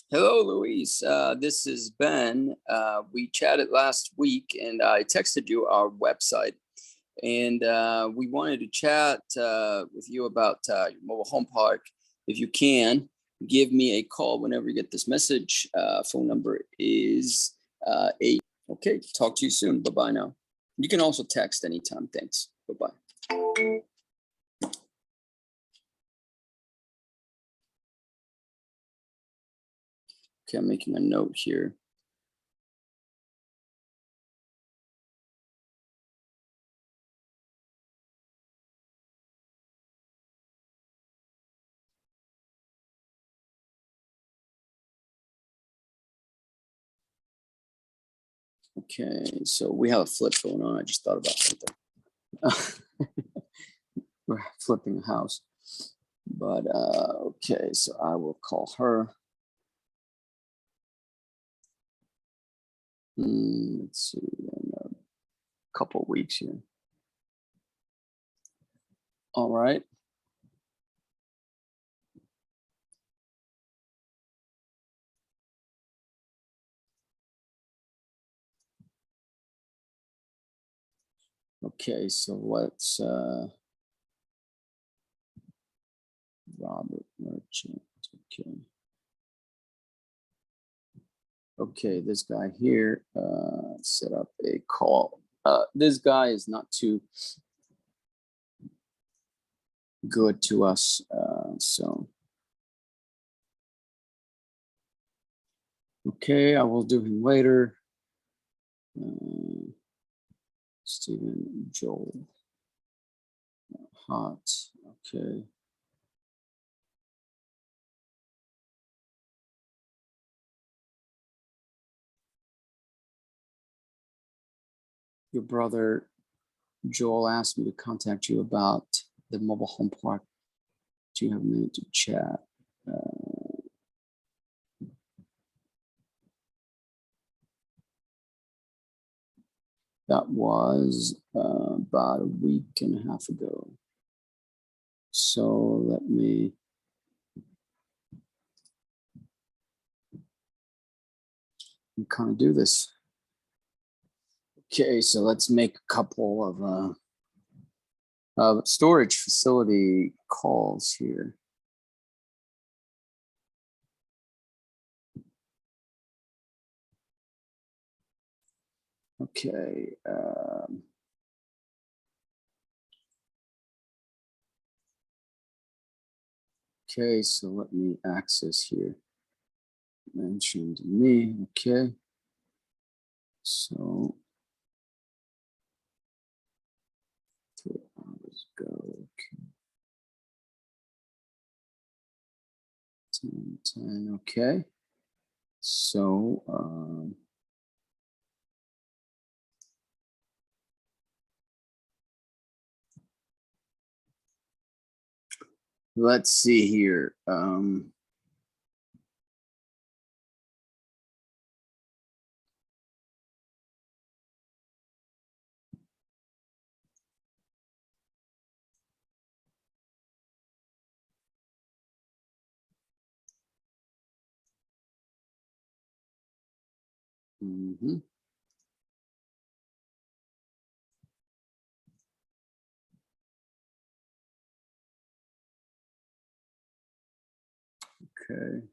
S1: Hello, Louise. This is Ben. We chatted last week and I texted you our website. And we wanted to chat with you about your mobile home park. If you can, give me a call whenever you get this message. Phone number is 8. Okay, talk to you soon. Bye-bye now. You can also text anytime. Thanks. Bye-bye. Okay, I'm making a note here. Okay, so we have a flip going on. I just thought about something. We're flipping a house. But okay, so I will call her. Let's see, in a couple of weeks here. All right. Okay, so let's Robert Merchant. Okay. Okay, this guy here set up a call. This guy is not too good to us, so. Okay, I will do him later. Stephen Joel. Hot. Okay. Your brother Joel asked me to contact you about the mobile home park. Do you have a minute to chat? That was about a week and a half ago. So let me kind of do this. Okay, so let's make a couple of storage facility calls here. Okay. Okay, so let me access here. Mentioned me. Okay. So 3 hours ago. Okay. 10. Okay. So Let's see here. Mhm. Okay.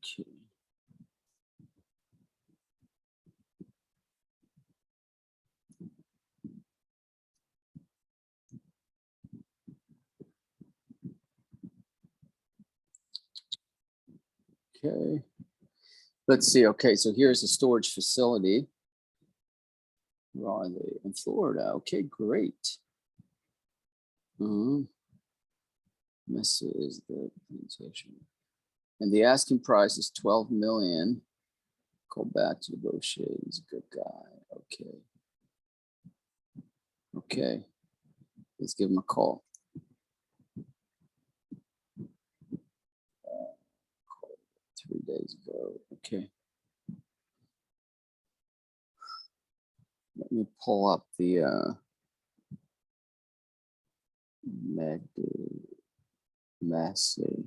S1: Okay. Okay. Let's see. Okay, so here's a storage facility. Where are they? In Florida. Okay, great. This is the presentation. And the asking price is 12 million. Go back to negotiate. He's a good guy. Okay. Okay. Let's give him a call. 3 days ago. Okay. Let me pull up the Massey.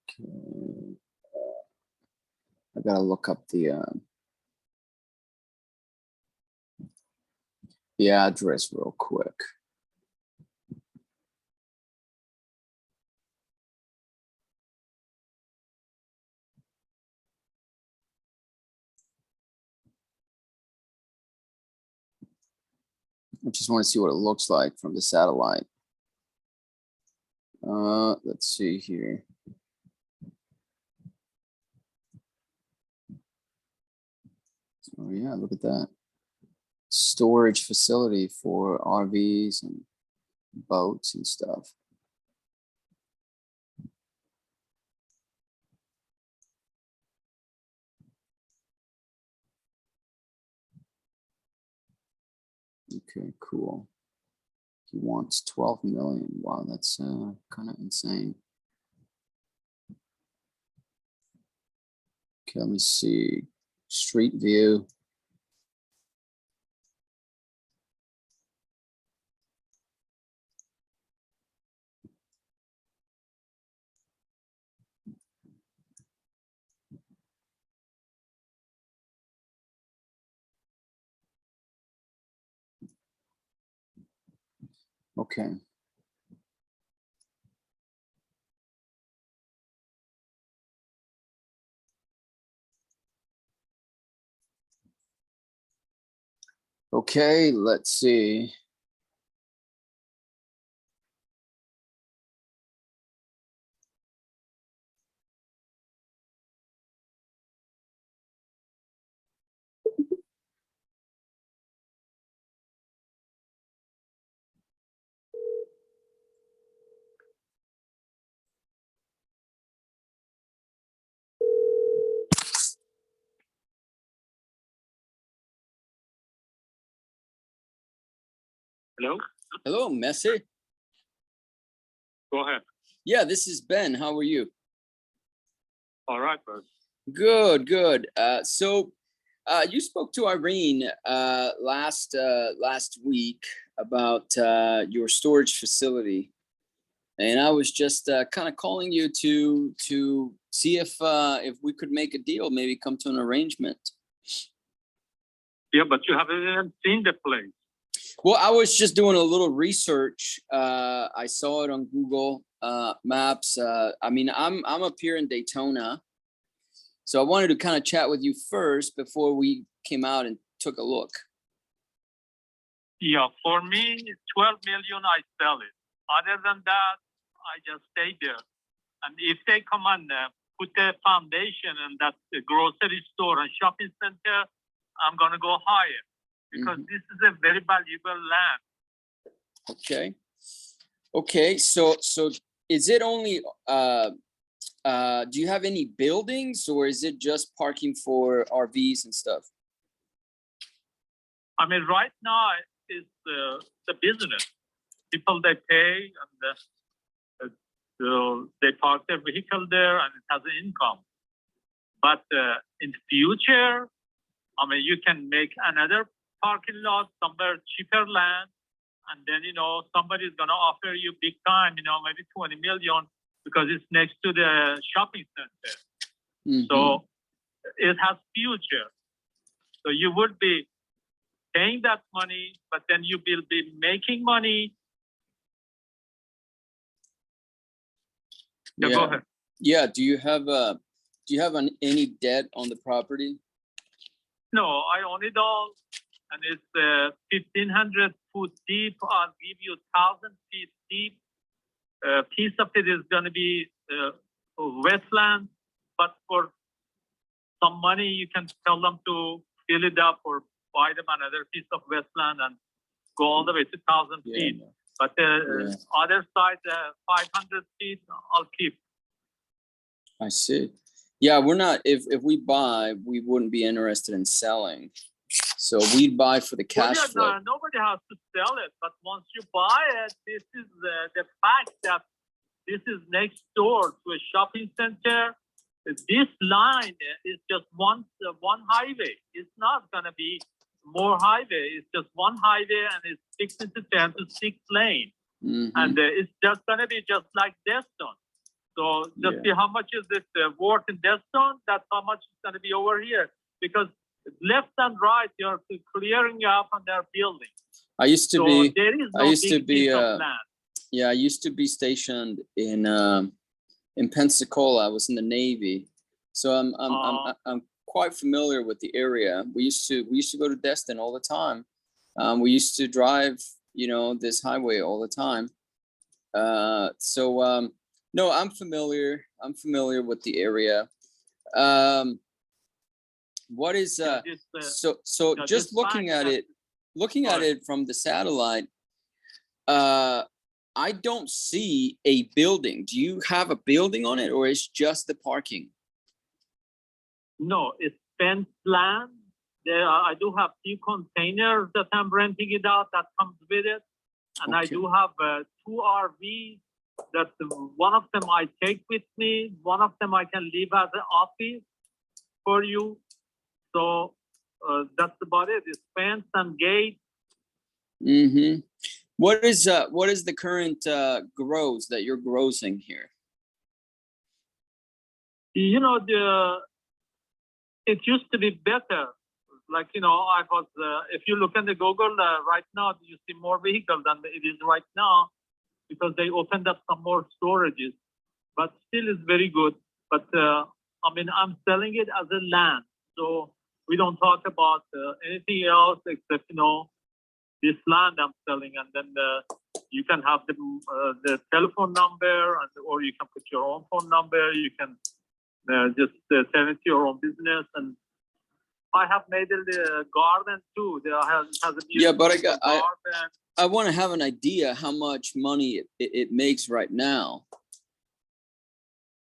S1: Okay. I gotta look up the address real quick. I just want to see what it looks like from the satellite. Let's see here. Oh yeah, look at that. Storage facility for RVs and boats and stuff. Okay, cool. He wants 12 million. Wow, that's kind of insane. Okay, let me see. Street view. Okay. Okay, let's see.
S3: Hello?
S1: Hello, Messi.
S3: Go ahead.
S1: Yeah, this is Ben. How are you?
S3: All right, bud.
S1: Good, good. So you spoke to Irene last week about your storage facility, and I was just kind of calling you to see if we could make a deal, maybe come to an arrangement.
S3: Yeah, but you haven't even seen the place.
S1: Well, I was just doing a little research. I saw it on Google Maps. I mean, I'm up here in Daytona. So I wanted to kind of chat with you first before we came out and took a look.
S3: Yeah, for me, 12 million, I sell it. Other than that, I just stay there. And if they come and put the foundation and that's the grocery store and shopping center, I'm going to go higher because this is a very valuable land.
S1: Okay. Okay. So is it only, do you have any buildings or is it just parking for RVs and stuff?
S3: I mean, right now it's the business. People, they pay and so they park their vehicle there and it has an income. But in future, I mean, you can make another parking lot somewhere cheaper land, and then somebody's gonna offer you big time, maybe 20 million because it's next to the shopping center.
S1: Mhm.
S3: So it has future. So you would be paying that money, but then you will be making money. Yeah, go ahead.
S1: Yeah. Do you have any debt on the property?
S3: No, I own it all, and it's 1,500 foot deep. I'll give you 1,000 feet deep. A piece of it is going to be wetland, but for some money, you can tell them to fill it up or buy them another piece of wetland and go all the way to 1,000
S1: Yeah.
S3: feet. But the other side, 500 feet, I'll keep.
S1: I see. Yeah, we're not. If we buy, we wouldn't be interested in selling. So we'd buy for the
S3: Well,
S1: cash
S3: yeah,
S1: flow.
S3: nobody has to sell it, but once you buy it, this is the fact that this is next door to a shopping center. This line is just one highway. It's not going to be more highway. It's just one highway, and it's 6 into 10 to 6 lane.
S1: Mhm.
S3: And it's just going to be just like Destin. So just
S1: Yeah.
S3: see how much is it worth in Destin. That's how much it's going to be over here. Because left and right, you're clearing up and they're building.
S1: I used to
S3: So
S1: be.
S3: there is
S1: I
S3: no
S1: used to
S3: big
S1: be,
S3: piece of land.
S1: Yeah, I used to be stationed in Pensacola. I was in the Navy, so I'm quite familiar with the area. We used to go to Destin all the time. We used to drive, this highway all the time. No, I'm familiar. I'm familiar with the area. What is
S3: Yeah, this,
S1: so
S3: yeah,
S1: just
S3: this
S1: looking
S3: fact
S1: at
S3: that-
S1: it, looking at
S3: Sorry.
S1: it from the satellite, I don't see a building. Do you have a building on it, or it's just the parking?
S3: No, it's fenced land. I do have few containers that I'm renting it out that comes with it. And I
S1: Okay.
S3: do have 2 RVs that one of them I take with me. One of them I can leave as an office for you. So that's about it. It's fence and gate.
S1: Mm-hmm. What is the current gross that you're grossing here?
S3: It used to be better. Like, I was, if you look at the Google right now, you see more vehicles than it is right now because they opened up some more storages, but still is very good. But I'm selling it as a land. So we don't talk about anything else except, this land I'm selling. And then you can have the telephone number or you can put your own phone number. You can just send it to your own business. And I have made a garden too. There has a
S1: Yeah, but
S3: beautiful garden.
S1: I want to have an idea how much money it makes right now.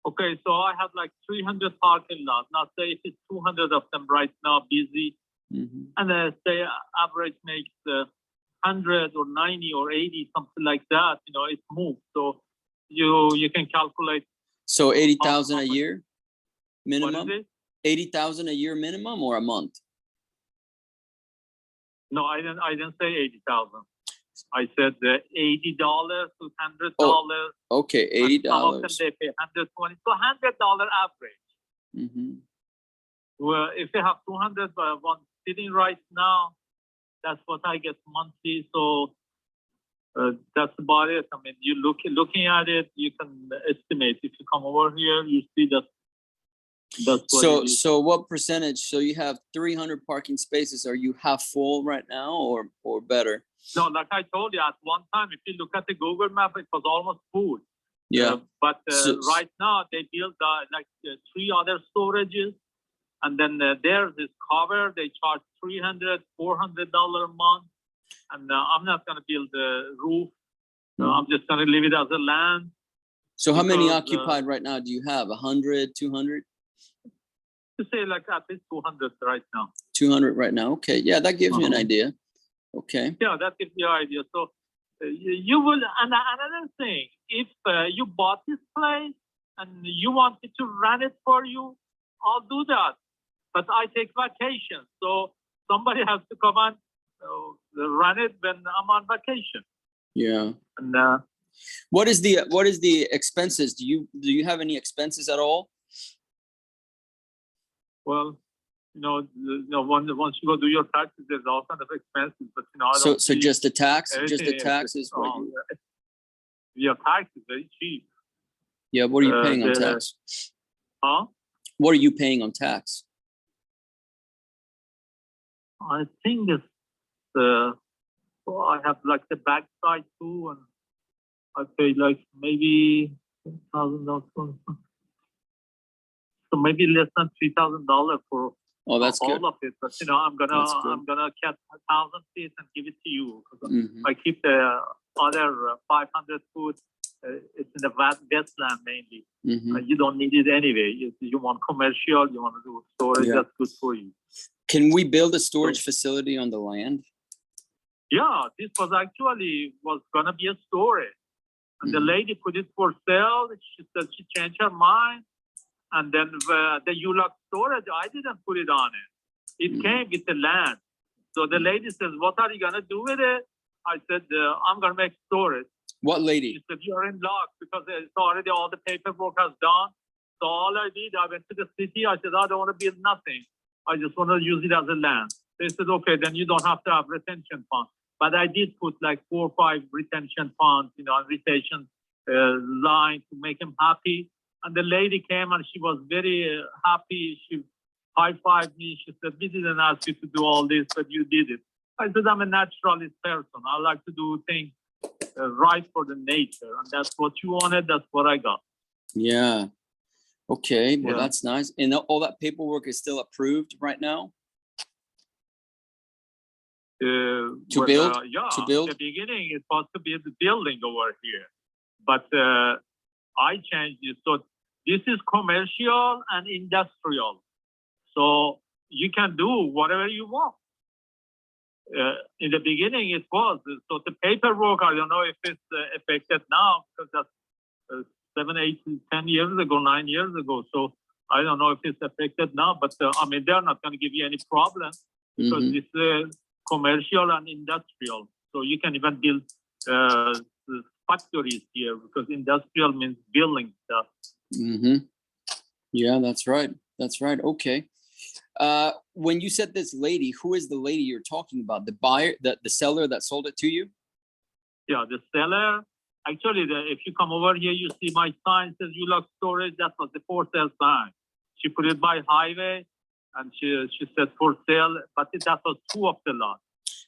S3: Okay, so I have like 300 parking lots. Now say if it's 200 of them right now busy,
S1: Mhm.
S3: and say average makes 100 or 90 or 80, something like that. It's moved. So you can calculate.
S1: So 80,000 a year
S3: What is
S1: minimum.
S3: it?
S1: 80,000 a year minimum or a month?
S3: No, I didn't say 80,000. I said $80 to $100.
S1: Okay,
S3: And some of them
S1: $80.
S3: they pay 120, so $100 average.
S1: Mm-hmm.
S3: Well, if they have 200 one sitting right now, that's what I get monthly. So that's about it. I mean, looking at it, you can estimate. If you come over here, you see that. That's what it is.
S1: So what percentage? So you have 300 parking spaces. Are you half full right now or better?
S3: No, like I told you, at one time, if you look at the Google map, it was almost full.
S1: Yeah.
S3: But
S1: So-
S3: right now, they built 3 other storages. And then theirs is covered. They charge $300, $400 a month. And I'm not going to build the roof. I'm just going to leave it as a land.
S1: So how many
S3: Because,
S1: occupied right now do you have? 100, 200?
S3: To say like at least 200 right now.
S1: 200 right now. Okay. Yeah, that gives me an
S3: Uh-huh.
S1: idea. Okay.
S3: Yeah, that gives you an idea. So you will, and another thing, if you bought this place and you want me to run it for you, I'll do that. But I take vacation, so somebody has to come and run it when I'm on vacation.
S1: Yeah.
S3: And
S1: What is the expenses? Do you have any expenses at all?
S3: well, once you go do your taxes, there's all kind of expenses. But I
S1: So
S3: don't see
S1: just the tax, just the
S3: anything
S1: taxes. What
S3: oh,
S1: you,
S3: yeah, tax is very cheap.
S1: yeah. What are you paying on
S3: the-
S1: tax?
S3: Huh?
S1: What are you paying on tax?
S3: I think it's I have like the backside too, and I pay like maybe $10,000. So maybe less than $3,000 for
S1: Oh, that's good.
S3: all of it. But I'm
S1: That's good.
S3: gonna cut 1,000 feet and give it to you. 'Cause
S1: Mhm.
S3: I keep the other 500 foot. It's in the wetland mainly.
S1: Mhm.
S3: You don't need it anyway. If you want commercial, you want to do storage,
S1: Yeah.
S3: that's good for you.
S1: Can we build a storage facility on the land?
S3: Yeah, this was gonna be a storage. And the
S1: Mhm.
S3: lady put it for sale. She said she changed her mind. And then the ULOC storage, I didn't put it on it. It
S1: Mhm.
S3: came with the land. So the lady says, what are you gonna do with it? I said, I'm gonna make storage.
S1: What
S3: She
S1: lady?
S3: said, you're in luck because it's already all the paperwork has done. So all I did, I went to the city. I said, I don't want to build nothing. I just want to use it as a land. They said, okay, then you don't have to have retention fund. But I did put like 4 or 5 retention funds, on retention line to make him happy. And the lady came and she was very happy. She high-fived me. She said, we didn't ask you to do all this, but you did it. I said, I'm a naturalist person. I like to do things right for the nature. And that's what you wanted. That's what I got.
S1: Yeah. Okay. Well,
S3: Yeah.
S1: that's nice. And all that paperwork is still approved right now?
S3: To
S1: build?
S3: Yeah,
S1: To build?
S3: in the beginning, it was to build the building over here. But I changed it. So this is commercial and industrial. So you can do whatever you want. In the beginning, it was. So the paperwork, I don't know if it's affected now because that's 7, 8, 10 years ago, 9 years ago. So I don't know if it's affected now, but they're not going to give you any problem because
S1: Mhm.
S3: it's commercial and industrial. So you can even build factories here because industrial means building stuff.
S1: Mhm. Yeah, that's right. That's right. Okay. When you said this lady, who is the lady you're talking about? The buyer, the seller that sold it to you?
S3: Yeah, the seller. Actually, if you come over here, you see my sign says ULOC storage. That was the for sale sign. She put it by highway, and she said for sale, but that was 2 of the lot.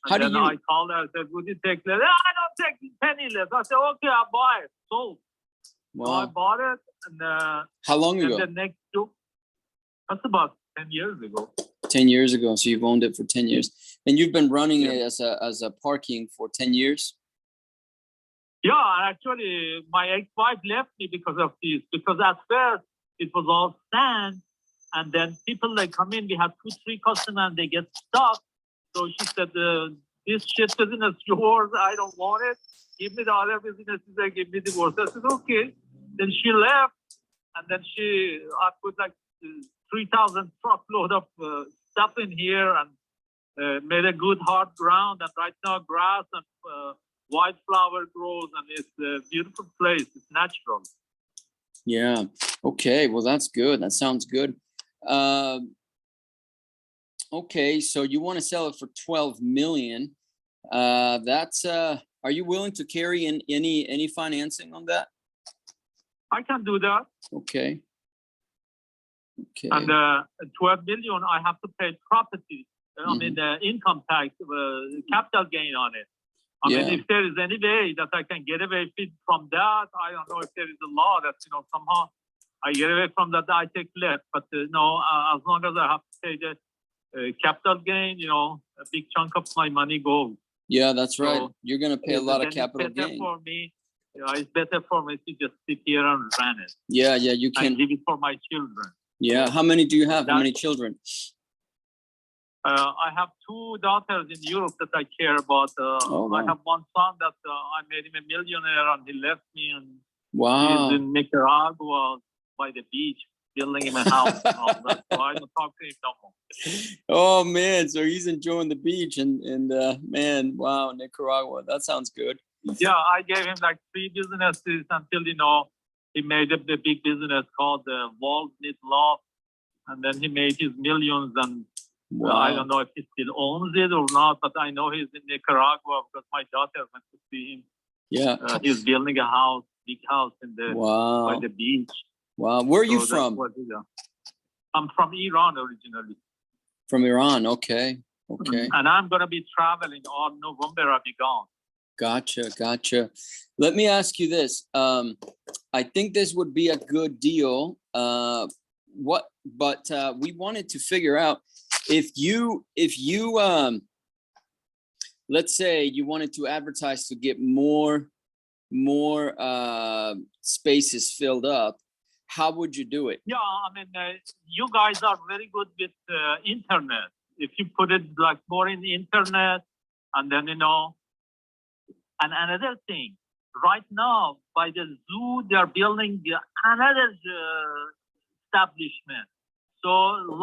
S3: And
S1: How do
S3: then
S1: you-
S3: I called her. I said, "Would you take less?" I don't take penny less. I said, "Okay, I'll buy it." Sold. So I
S1: Wow.
S3: bought it, and
S1: How long
S3: and
S1: ago?
S3: the next 2. That's about 10 years ago.
S1: 10 years ago. So you've owned it for 10 years. And you've been running
S3: Yeah.
S1: it as a parking for 10 years?
S3: Yeah, actually, my ex-wife left me because of this. Because at first it was all sand, and then people they come in. We have 2, 3 customers, and they get stuck. So she said, "This shit business yours. I don't want it. Give me the other businesses. They give me the work." I said, "Okay." Then she left, and then I put like 3,000 truckload of stuff in here, and made a good hard ground. And right now, grass and wildflower grows, and it's a beautiful place. It's natural.
S1: Yeah. Okay. Well, that's good. That sounds good. Okay. So you want to sell it for 12 million. That's, are you willing to carry in any financing on that?
S3: I can do that.
S1: Okay. Okay.
S3: And 12 million, I have to pay property. I mean, income tax, capital gain on it. I
S1: Yeah.
S3: mean, if there is any way that I can get away from that, I don't know if there is a law that, somehow I get away from that, I take less. But no, as long as I have to pay the capital gain, a big chunk of my money goes.
S1: Yeah, that's right.
S3: So,
S1: You're going to pay a lot of
S3: Then
S1: capital
S3: it's better
S1: gain.
S3: for me. It's better for me to just sit here and run it
S1: Yeah. Yeah. You
S3: and
S1: can.
S3: leave it for my children.
S1: Yeah. How many do you have? How
S3: That-
S1: many children?
S3: I have two daughters in Europe that I care about.
S1: Oh,
S3: I
S1: wow.
S3: have one son that I made him a millionaire and he left me and
S1: Wow.
S3: he's in Nicaragua by the beach, building him a house and all that. So I don't talk to him no more.
S1: Oh man, so he's enjoying the beach and man, wow, Nicaragua. That sounds good.
S3: Yeah, I gave him like 3 businesses until, he made a big business called Wall Knit Loft. And then he made his millions and I
S1: Wow.
S3: don't know if he still owns it or not, but I know he's in Nicaragua because my daughter went to see him.
S1: Yeah.
S3: He's building a house, big house by
S1: Wow.
S3: the beach.
S1: Wow. Where are you
S3: So that's
S1: from?
S3: what he does. I'm from Iran originally.
S1: From Iran. Okay. Okay.
S3: And I'm going to be traveling all November. I'll be gone.
S1: Gotcha. Let me ask you this. I think this would be a good deal. But we wanted to figure out if you let's say you wanted to advertise to get more spaces filled up, how would you do it?
S3: Yeah, I mean, you guys are very good with internet. If you put it like more in the internet, and then, and another thing, right now by the zoo, they're building another establishment. So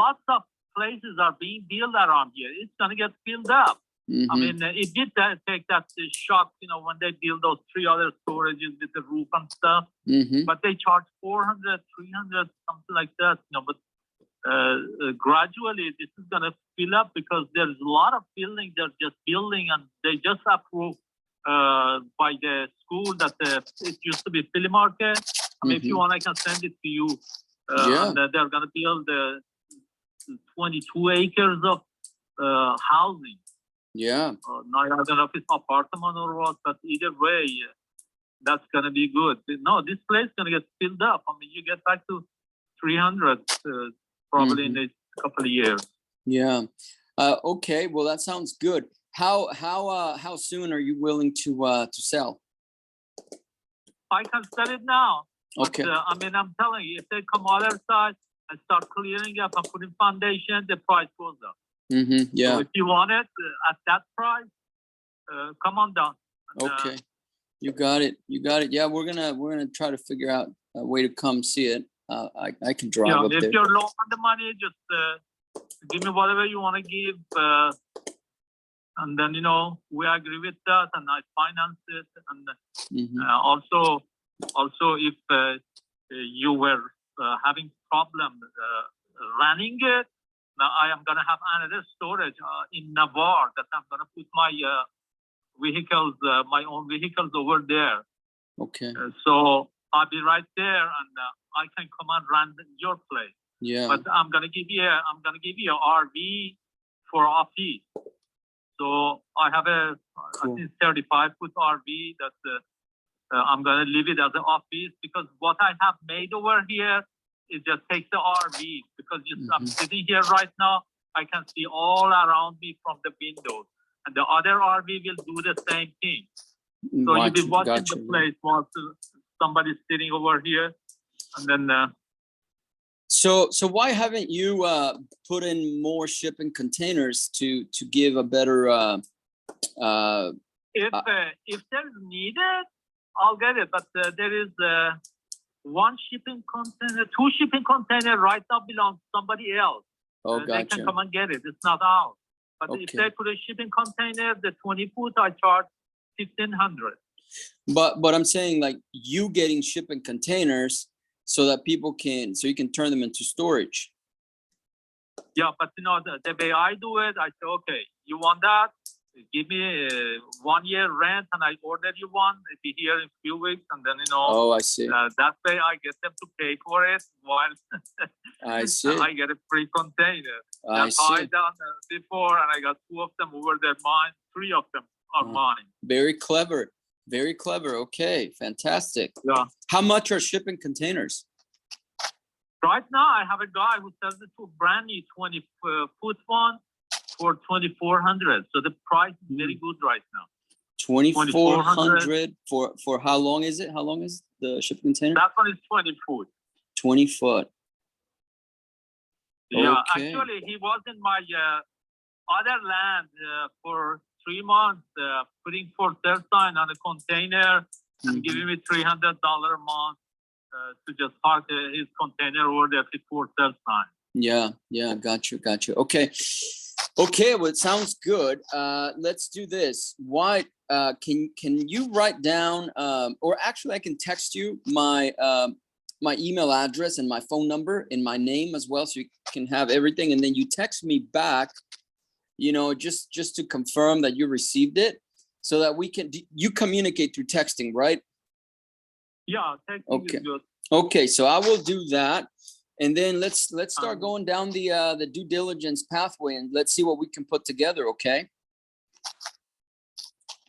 S3: lots of places are being built around here. It's going to get filled up. I mean, it did take that shock, when they build those 3 other storages with the roof and stuff. But they charge 400, 300, something like that. But gradually this is going to fill up because there's a lot of buildings they're just building, and they just approved by the school that it used to be Philly Market. I mean, if you want, I can send it to you. And they're going to build 22 acres of housing.
S1: Yeah.
S3: Now, I don't know if it's apartment or what, but either way, that's going to be good. No, this place is going to get filled up. I mean, you get back to 300 probably in a couple of years.
S1: Yeah. Okay. Well, that sounds good. How soon are you willing to sell?
S3: I can sell it now.
S1: Okay.
S3: But, I mean, I'm telling you, if they come other side and start clearing up and putting foundation, the price goes up.
S1: Yeah.
S3: So if you want it at that price, come on down. And,
S1: Okay. You got it. Yeah, we're gonna try to figure out a way to come see it. I can drive up
S3: if
S1: there.
S3: you're low on the money, just give me whatever you want to give, and then we agree with that, and I finance it. And also if you were having problem running it. Now I am going to have another storage in Navarre that I'm going to put my vehicles, my own vehicles over there.
S1: Okay.
S3: So I'll be right there, and I can come and run your place.
S1: Yeah.
S3: But I'm going to give you an RV for office. So I have I think 35-foot RV that I'm going to leave it as an office, because what I have made over here, it just takes the RV, because I'm sitting here right now. I can see all around me from the windows, and the other RV will do the same thing. So you'll be watching the place while somebody's sitting over here, and then.
S1: So why haven't you put in more shipping containers to give a better?
S3: If there's needed, I'll get it. But there is. 1 shipping container, 2 shipping container right now belongs to somebody else.
S1: Oh,
S3: They
S1: gotcha.
S3: can come and get it. It's not ours. But if they put a shipping container, the 20-foot, I charge $1,500.
S1: But I'm saying, like, you getting shipping containers so that so you can turn them into storage.
S3: Yeah, but the way I do it, I say, okay, you want that? Give me 1 year rent, and I order you one. It'll be here in a few weeks, and then
S1: Oh, I see.
S3: that way I get them to pay for it while
S1: I see.
S3: I get a free container.
S1: I
S3: That's how I
S1: see.
S3: done before, and I got 2 of them over there. Mine, 3 of them are mine.
S1: Very clever. Very clever. Okay, fantastic.
S3: Yeah.
S1: How much are shipping containers?
S3: Right now, I have a guy who sells it to a brand new 20-foot one for $2,400. So the price is very good right now.
S1: 2,400 for how long is it? How long is the shipping container?
S3: That one is 20 foot.
S1: 20 foot.
S3: Yeah,
S1: Okay.
S3: actually, he was in my other land for 3 months, putting for sale sign on a container and giving me $300 a month to just park his container over there for sale sign.
S1: Yeah, got you. Okay. Well, it sounds good. Let's do this. Why, can you write down, or actually I can text you my, my email address and my phone number and my name as well, so you can have everything. And then you text me back, you know, just to confirm that you received it, so that we can, you communicate through texting, right?
S3: Yeah, texting
S1: Okay.
S3: is good.
S1: Okay, so I will do that. And then let's start going down the due diligence pathway, and let's see what we can put together, okay?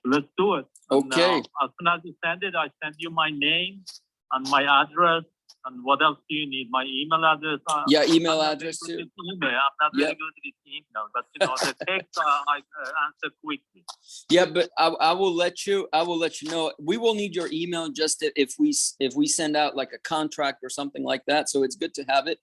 S3: Let's do it.
S1: Okay.
S3: And, as soon as you send it, I send you my name and my address. And what else do you need? My email address?
S1: Yeah, email
S3: I'm not
S1: address
S3: very
S1: too.
S3: good with email. I'm not very
S1: Yep.
S3: good with email, but you know, the text I answer quickly.
S1: Yeah, but I will let you know. We will need your email just if we send out like a contract or something like that. So it's good to have it.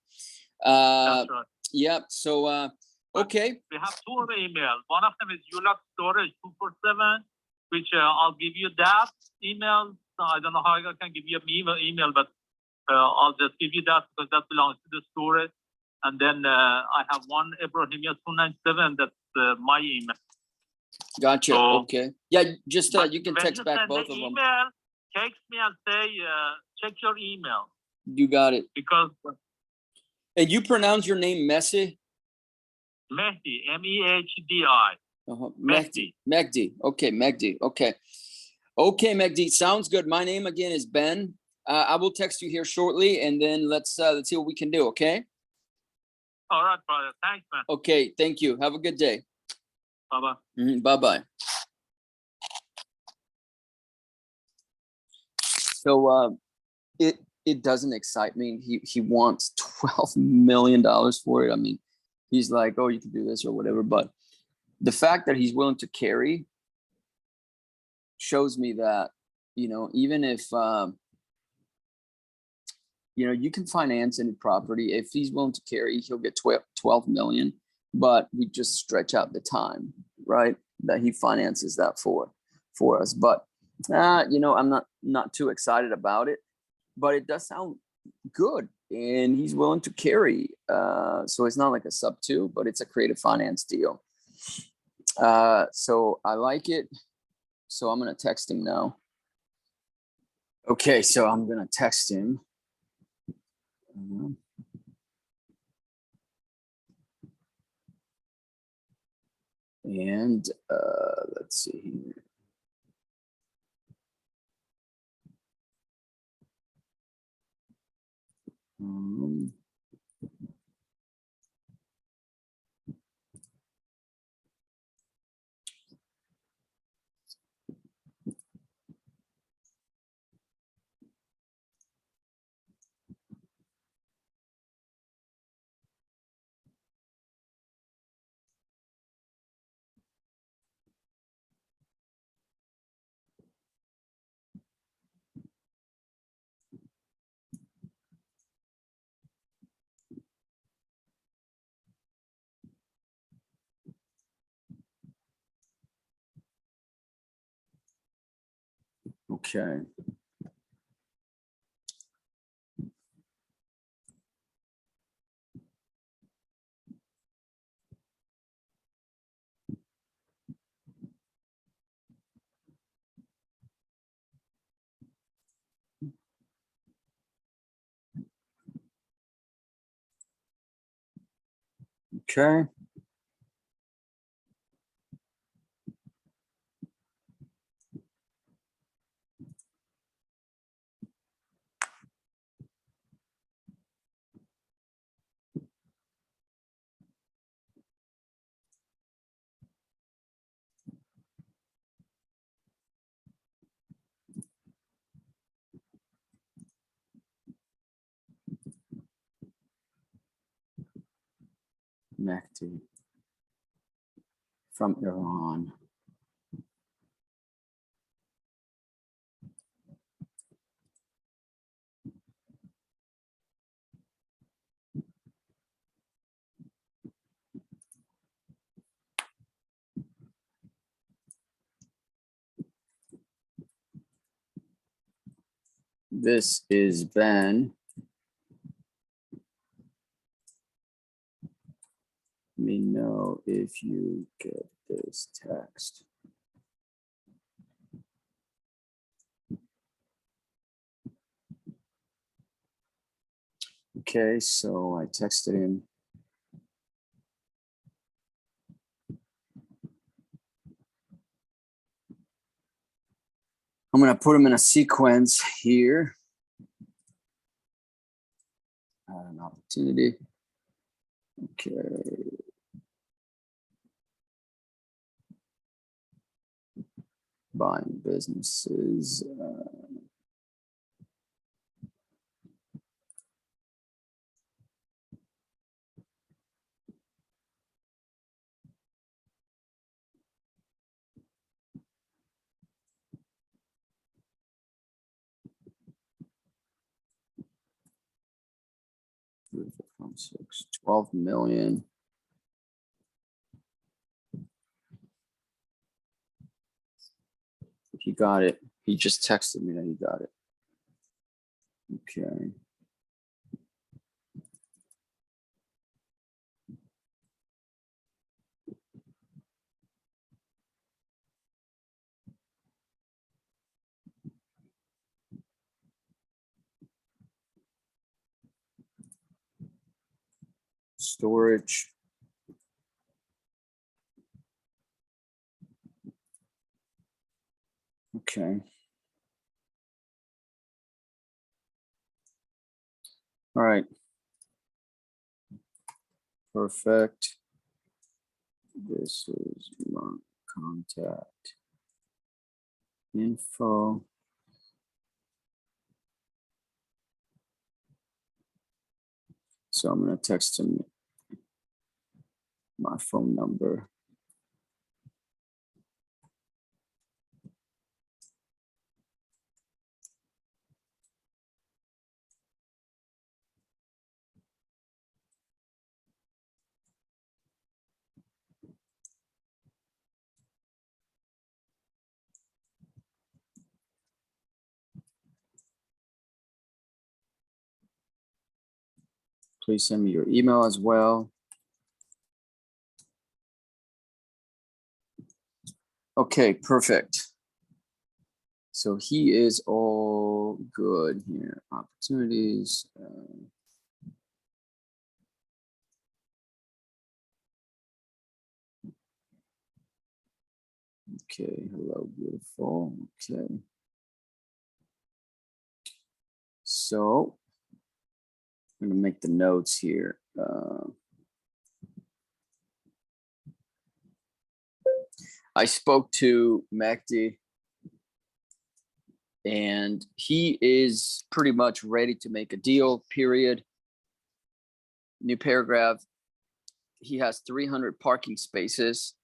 S3: That's right.
S1: Yeah. So okay.
S3: We have 2 other emails. One of them is ULUX Storage 247, which I'll give you that email. So I don't know how I can give you an email, but I'll just give you that because that belongs to the storage. And then I have one Ibrahimia 297. That's my email.
S1: Gotcha.
S3: So-
S1: Okay. Yeah, just
S3: But
S1: you can
S3: when
S1: text
S3: you
S1: back
S3: send
S1: both
S3: the
S1: of them.
S3: email, text me and say, check your email
S1: You got it.
S3: because
S1: And you pronounce your name Messi?
S3: Mehdi, M-E-H-D-I.
S1: Uh-huh.
S3: Mehdi.
S1: Mehdi. Okay, Mehdi. Okay. Okay, Mehdi. Sounds good. My name again is Ben. I will text you here shortly, and then let's see what we can do. Okay.
S3: All right, brother. Thanks, man.
S1: Okay. Thank you. Have a good day.
S3: Bye-bye.
S1: Bye-bye. So it doesn't excite me. He wants $12 million for it. I mean, he's like, oh, you can do this or whatever. But the fact that he's willing to carry shows me that, you know, even if you know, you can finance any property. If he's willing to carry, he'll get 12 million, but we just stretch out the time, right? That he finances that for us. But you know, I'm not too excited about it, but it does sound good, and he's willing to carry. So it's not like a sub 2, but it's a creative finance deal. So I like it. So I'm gonna text him now. Okay, so I'm gonna text him. And let's see here. Okay. Okay. Mehdi from Iran. This is Ben. Let me know if you get this text. Okay, so I texted him. I'm going to put them in a sequence here. An opportunity. Okay. Buying businesses. From 12 million. He got it. He just texted me that he got it. Okay. Storage. Okay. All right. Perfect. This is my contact info. So I'm going to text him my phone number. Please send me your email as well. Okay, perfect. So he is all good here. Opportunities. Okay, hello, beautiful. Okay. So I'm gonna make the notes here. I spoke to Mehdi and he is pretty much ready to make a deal, period. New paragraph. He has 300 parking spaces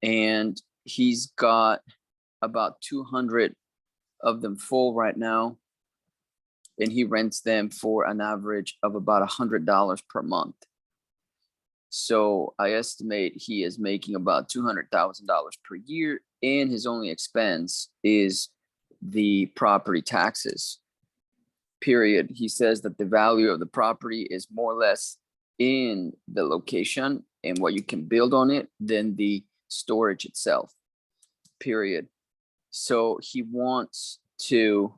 S1: and he's got about 200 of them full right now. And he rents them for an average of about $100 per month. So I estimate he is making about $200,000 per year, and his only expense is the property taxes, period. He says that the value of the property is more or less in the location and what you can build on it than the storage itself, period. So he wants to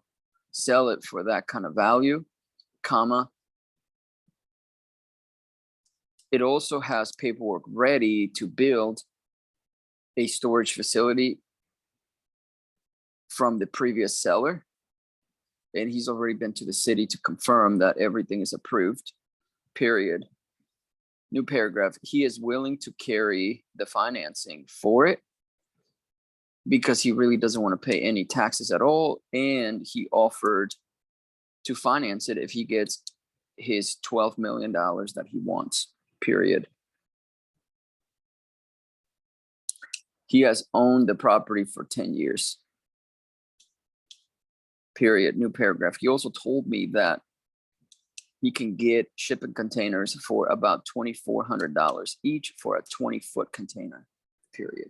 S1: sell it for that kind of value, comma. It also has paperwork ready to build a storage facility from the previous seller. And he's already been to the city to confirm that everything is approved, period. New paragraph. He is willing to carry the financing for it because he really doesn't want to pay any taxes at all. And he offered to finance it if he gets his $12 million that he wants, period. He has owned the property for 10 years, period. New paragraph. He also told me that he can get shipping containers for about $2,400 each for a 20-foot container, period.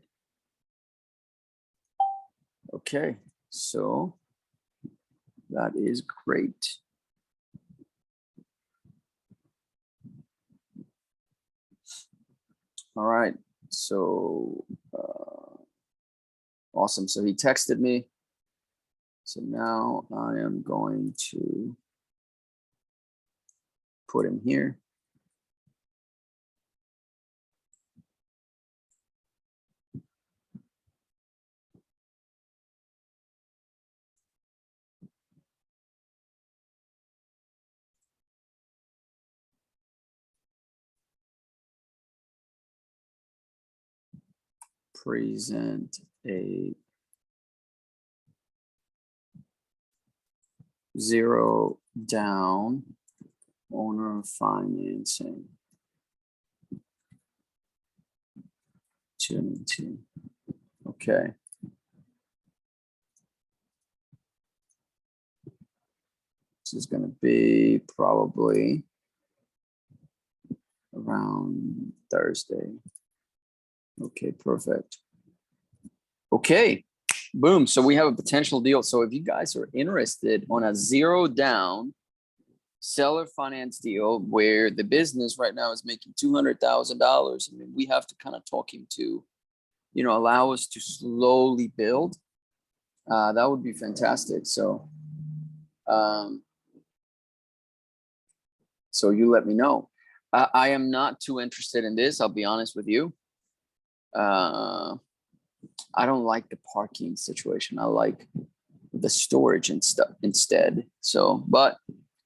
S1: Okay, so That is great. All right. So awesome. So he texted me. So now I am going to put him here. Present a 0 down owner financing opportunity. Okay. This is going to be probably around Thursday. Okay, perfect. Okay, boom. So we have a potential deal. So if you guys are interested on a 0 down seller finance deal where the business right now is making $200,000, I mean, we have to kind of talk him to, you know, allow us to slowly build. That would be fantastic. So, so you let me know. I am not too interested in this. I'll be honest with you. I don't like the parking situation. I like the storage and stuff instead. So, but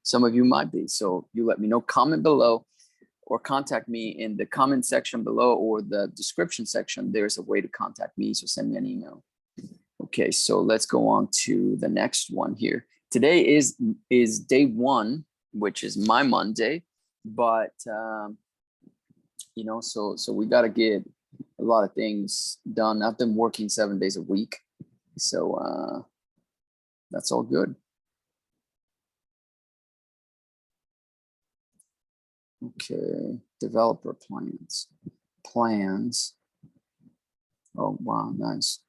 S1: some of you might be. So you let me know, comment below or contact me in the comment section below or the description section. There's a way to contact me. So send me an email. Okay, so let's go on to the next one here. Today is day 1, which is my Monday, but you know, so we got to get a lot of things done. I've been working 7 days a week, so that's all good. Okay, developer plans. Oh wow, nice.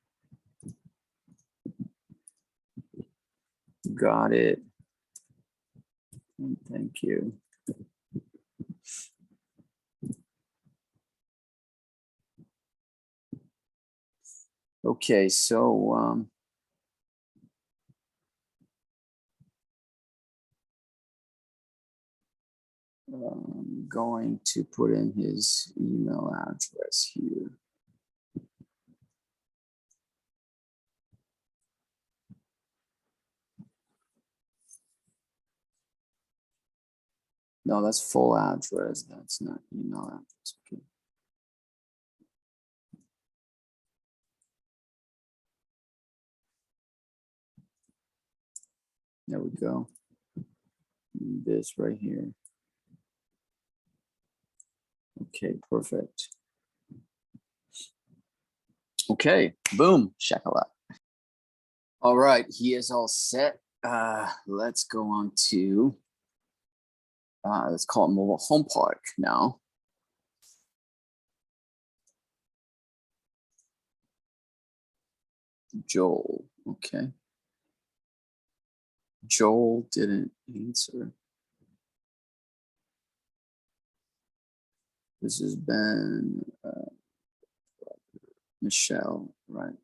S1: Got it. Thank you. Okay, so I'm going to put in his email address here. No, that's full address. That's not email address. Okay. There we go. This right here. Okay, perfect. Okay, boom, shakalaka. All right, he is all set. Let's go on to, let's call it mobile home park now. Joel, okay. Joel didn't answer. This has been Michelle, right?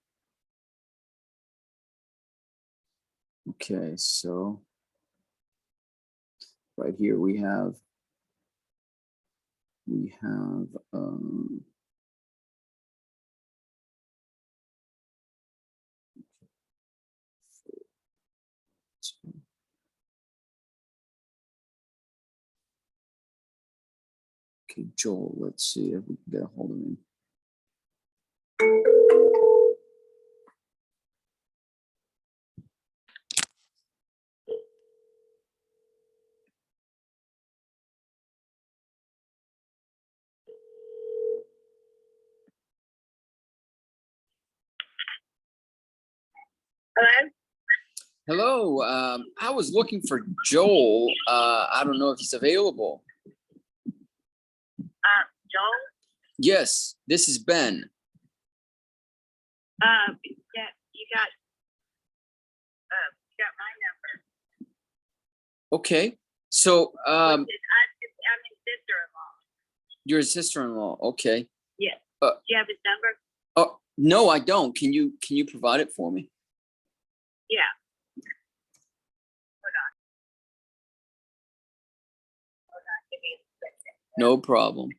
S1: Okay, so right here we have okay, Joel, let's see if we can get a hold of him.
S4: Hello?
S1: Hello, I was looking for Joel. I don't know if he's available.
S4: Joel?
S1: Yes, this is Ben.
S4: Yeah, you got my number.
S1: Okay. So,
S5: I'm his sister-in-law.
S1: your sister-in-law. Okay.
S5: Yes.
S1: Uh,
S5: Do you have his number?
S1: Oh, no, I don't. Can you provide it for me?
S5: Yeah. Give me a second.
S1: No problem.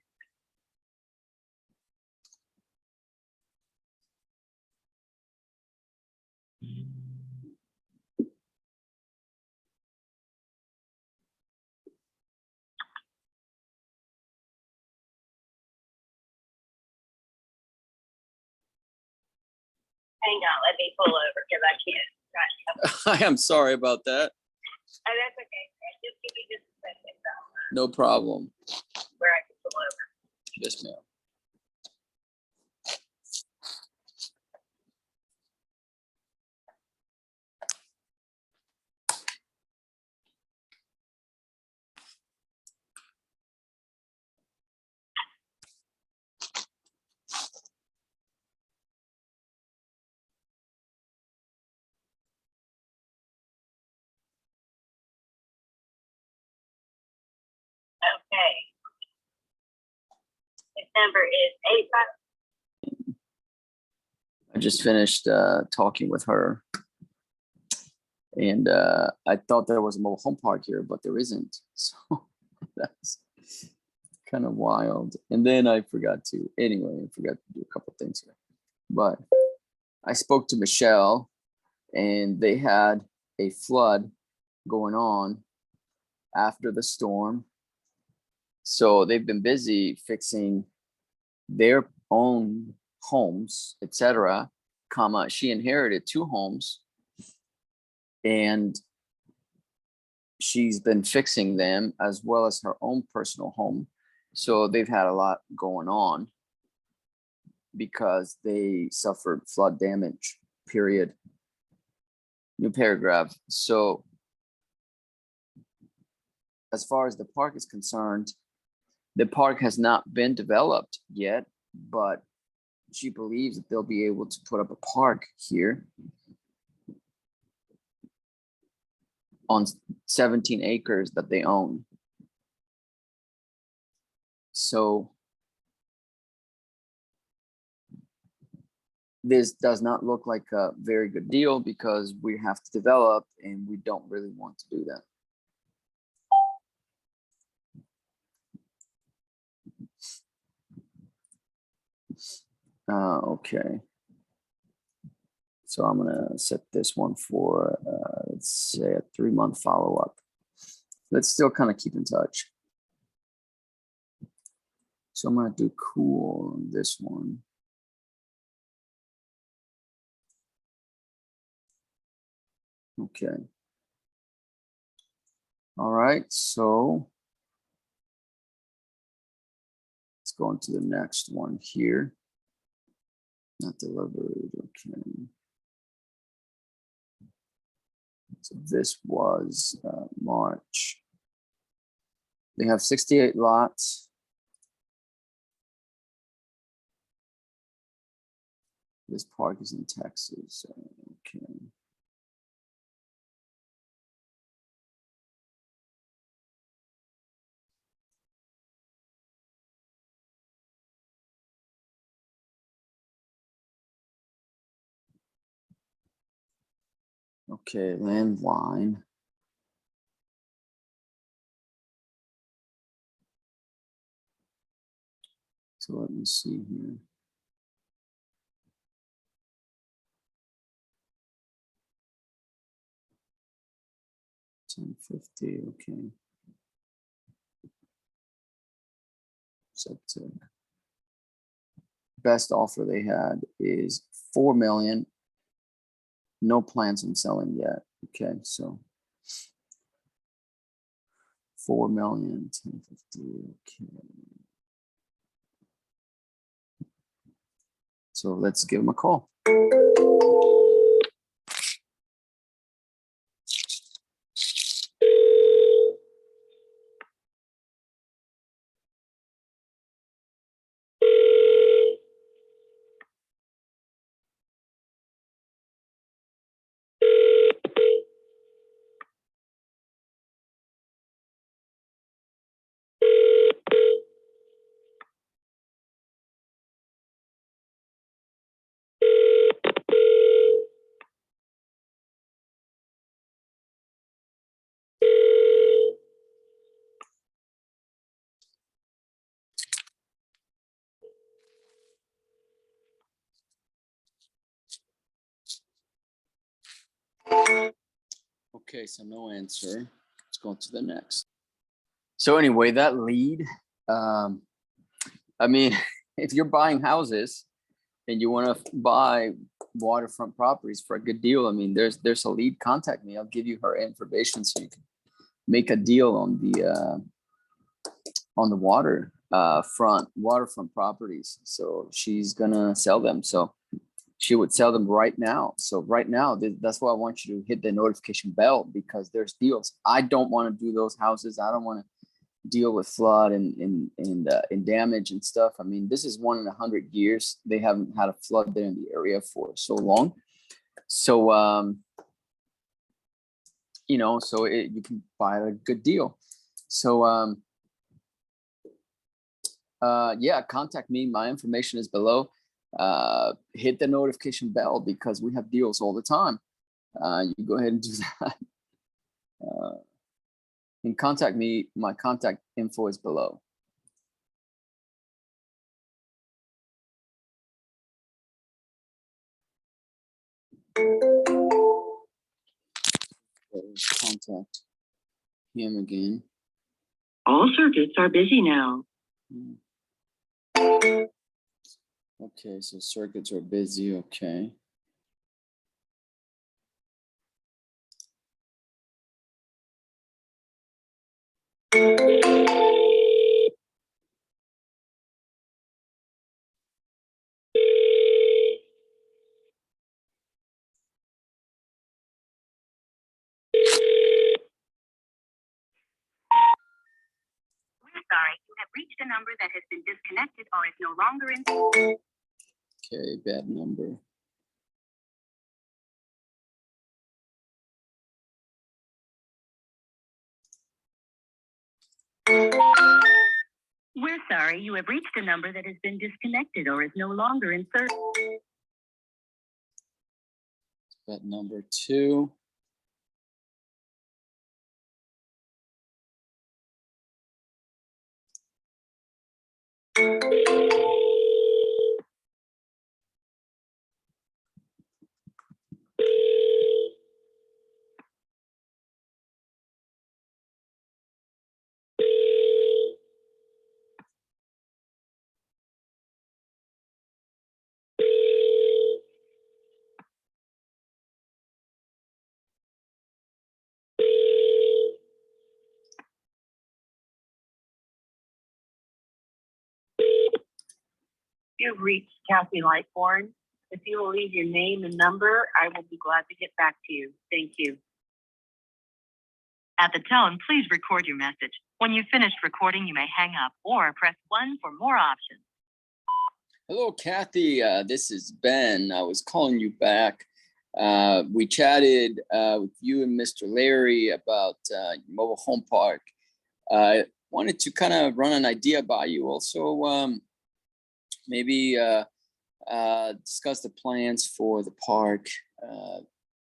S5: Hang on, let me pull over because I can't.
S1: I am sorry about that.
S5: Oh, that's okay. Just give me just a second.
S1: No problem.
S5: Where I can pull over.
S1: Yes, ma'am.
S5: Okay. His number is 85.
S1: I just finished talking with her, and I thought there was a mobile home park here, but there isn't. So that's kind of wild. And then I forgot to. Anyway, I forgot to do a couple things here. But I spoke to Michelle, and they had a flood going on after the storm. So they've been busy fixing their own homes, etc. Comma, she inherited 2 homes, and she's been fixing them as well as her own personal home. So they've had a lot going on because they suffered flood damage, period. New paragraph. So as far as the park is concerned, the park has not been developed yet, but she believes that they'll be able to put up a park here on 17 acres that they own. So this does not look like a very good deal because we have to develop and we don't really want to do that. Okay. So I'm gonna set this one for, let's say a 3-month follow-up. Let's still kind of keep in touch. So I'm gonna do cool on this one. Okay. All right, so let's go on to the next one here. Not delivered, okay. So this was March. They have 68 lots. This park is in Texas, okay. Okay, landline. So let me see here. $10.50, okay. September. Best offer they had is 4 million. No plans on selling yet. Okay, so 4 million, 10.50, okay. So let's give them a call. Okay, so no answer. Let's go to the next. So anyway, that lead, I mean, if you're buying houses and you want to buy waterfront properties for a good deal, I mean, there's a lead. Contact me. I'll give you her information so you can make a deal on the waterfront properties. So she's gonna sell them. So she would sell them right now. So right now, that's why I want you to hit the notification bell, because there's deals. I don't want to do those houses. I don't want to deal with flood and damage and stuff. I mean, this is 1 in 100 years. They haven't had a flood there in the area for so long. So, you can buy a good deal. So, yeah, contact me. My information is below. Hit the notification bell because we have deals all the time. You go ahead and do that. And contact me. My contact info is below. Contact him again.
S5: All circuits are busy now.
S1: Okay, so circuits are busy. Okay.
S5: We're sorry, you have reached a number that has been disconnected or is no longer in.
S1: Okay, bad number.
S5: We're sorry, you have reached a number that has been disconnected or is no longer in service.
S1: Bad number 2.
S5: You've reached Kathy Lightborn. If you will leave your name and number, I will be glad to get back to you. Thank you. At the tone, please record your message. When you've finished recording, you may hang up or press 1 for more options.
S1: Hello, Kathy. This is Ben. I was calling you back. We chatted with you and Mr. Larry about mobile home park. I wanted to kind of run an idea by you. Also, maybe discuss the plans for the park.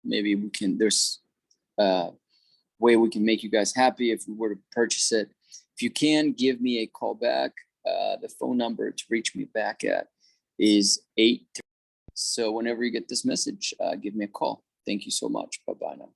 S1: Maybe there's a way we can make you guys happy if we were to purchase it. If you can, give me a call back. The phone number to reach me back at is 8. So whenever you get this message, give me a call. Thank you so much. Bye-bye now.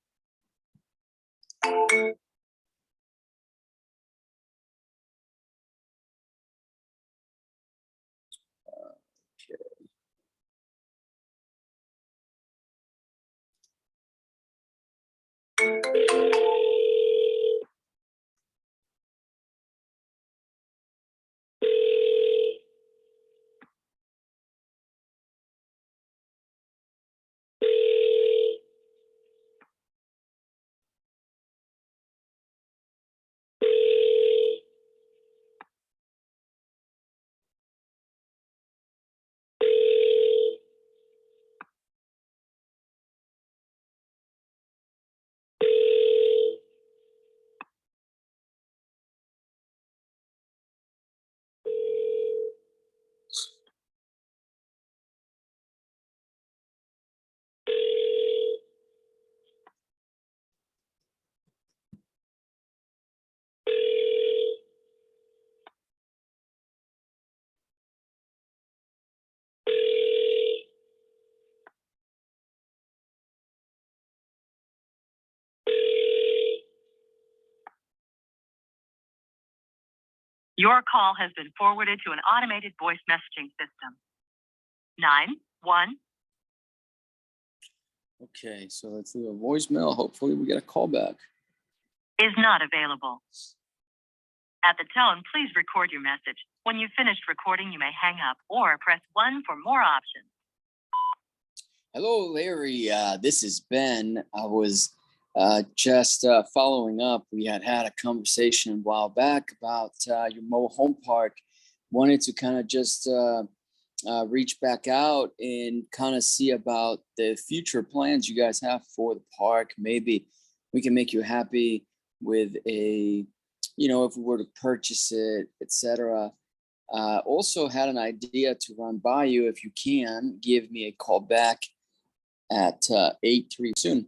S7: Your call has been forwarded to an automated voice messaging system. 91.
S1: Okay, so let's leave a voicemail. Hopefully we get a call back.
S7: Is not available. At the tone, please record your message. When you've finished recording, you may hang up or press 1 for more options.
S1: Hello, Larry. This is Ben. I was just following up. We had a conversation a while back about your mobile home park. Wanted to kind of just reach back out and kind of see about the future plans you guys have for the park. Maybe we can make you happy with a, if we were to purchase it, etc. Also had an idea to run by you. If you can, give me a call back at 8-3 soon.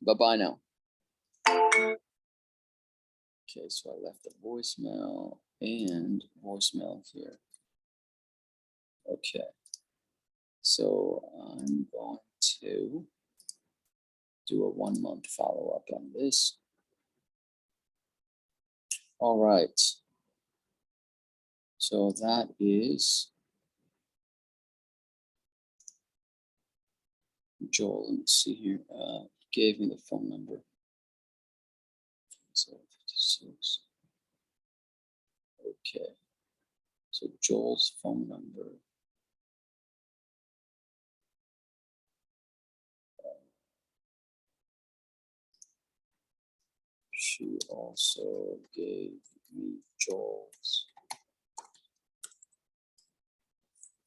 S1: Bye-bye now. Okay, so I left a voicemail and voicemail here. Okay, so I'm going to do a 1-month follow-up on this. All right. So that is Joel. Let me see here. Gave me the phone number. 756. Okay. So Joel's phone number. She also gave me Joel's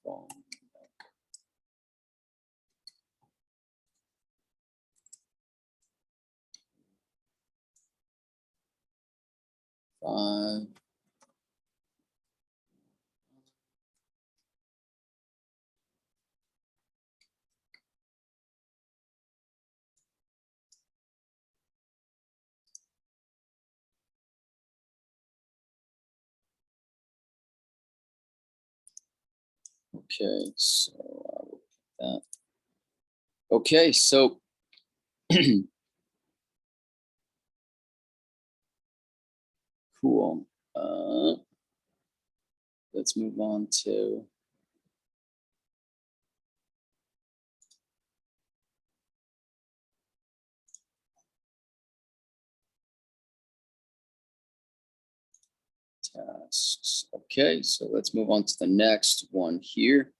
S1: phone number. 5. Okay, so I will put that. Okay, so cool. Let's move on to tasks. Okay, so let's move on to the next one here.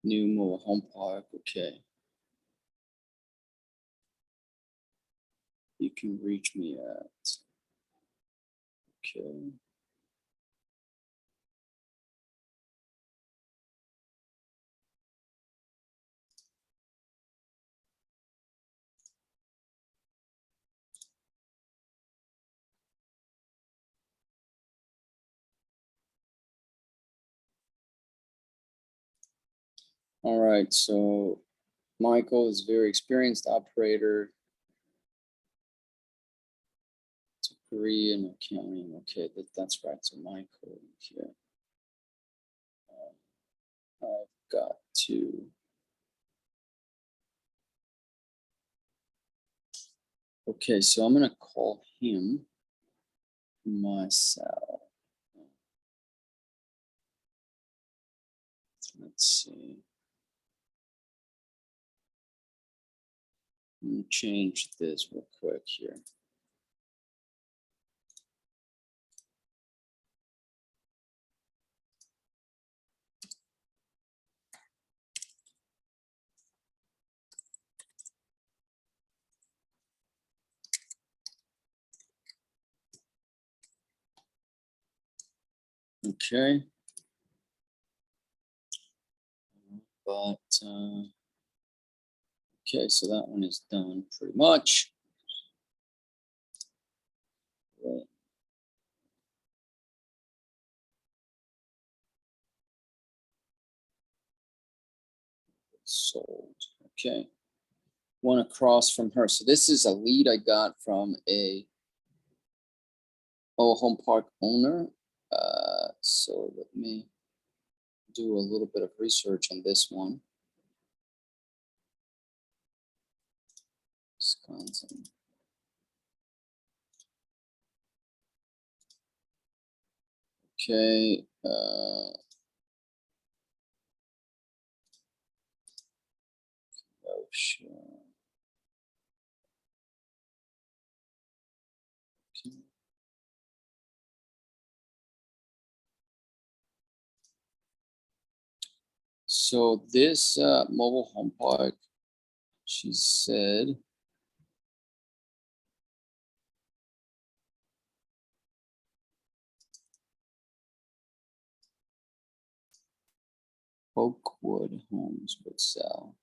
S1: New mobile home park. Okay. You can reach me at. Okay. All right, so Michael is a very experienced operator. Degree in accounting. Okay, that's right. So Michael here. I've got to. Okay, so I'm gonna call him my cell. Let's see. Let me change this real quick here. Okay. But okay, so that one is done pretty much. Right. Sold. Okay. One across from her. So this is a lead I got from a home park owner. So let me do a little bit of research on this one. Wisconsin. Okay. Oh, sure. Okay. So this mobile home park, she said, Oakwood Homes would sell.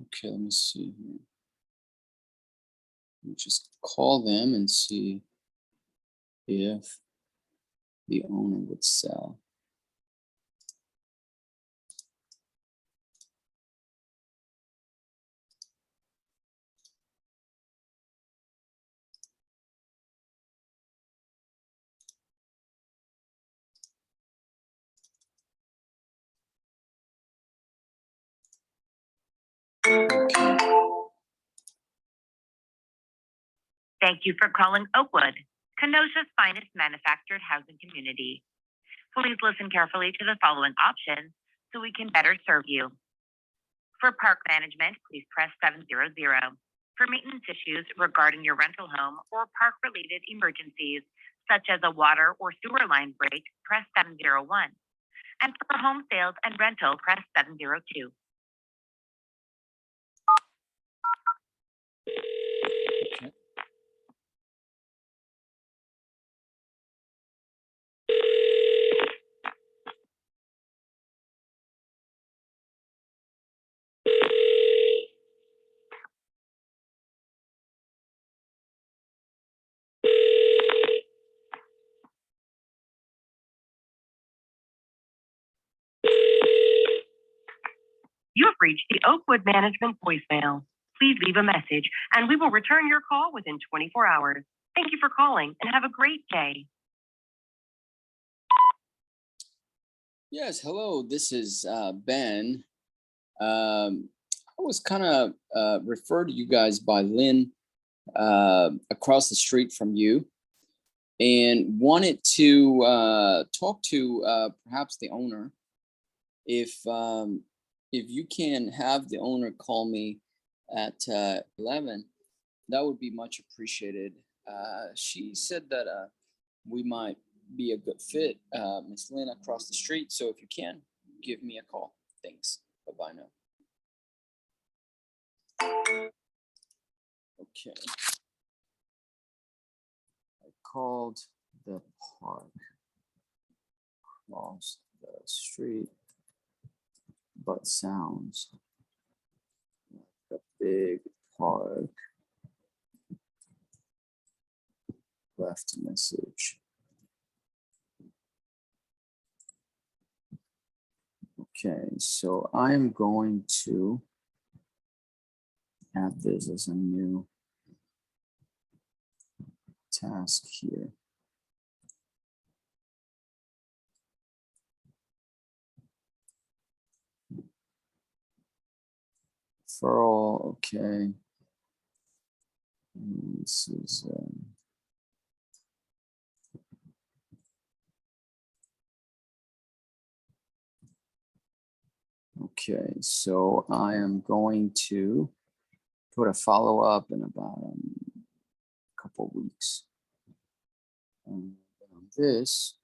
S1: Okay, let me see here. Let me just call them and see if the owner would sell. Okay.
S7: Thank you for calling Oakwood, Kenosha's finest manufactured housing community. Please listen carefully to the following options so we can better serve you. For park management, please press 700. For maintenance issues regarding your rental home or park-related emergencies, such as a water or sewer line break, press 701. And for home sales and rental, press 702.
S1: Okay.
S7: You have reached the Oakwood Management voicemail. Please leave a message and we will return your call within 24 hours. Thank you for calling and have a great day.
S1: Yes, hello, this is Ben. I was kind of referred to you guys by Lynn across the street from you, and wanted to talk to perhaps the owner. If you can have the owner call me at 11, that would be much appreciated. She said that we might be a good fit, Miss Lynn across the street. So if you can, give me a call. Thanks. Bye-bye now. Okay. I called the park across the street, but sounds like a big park. Left a message. Okay, so I'm going to add this as a new task here. For all, okay. This is okay, so I am going to put a follow-up in about a couple weeks. And on this,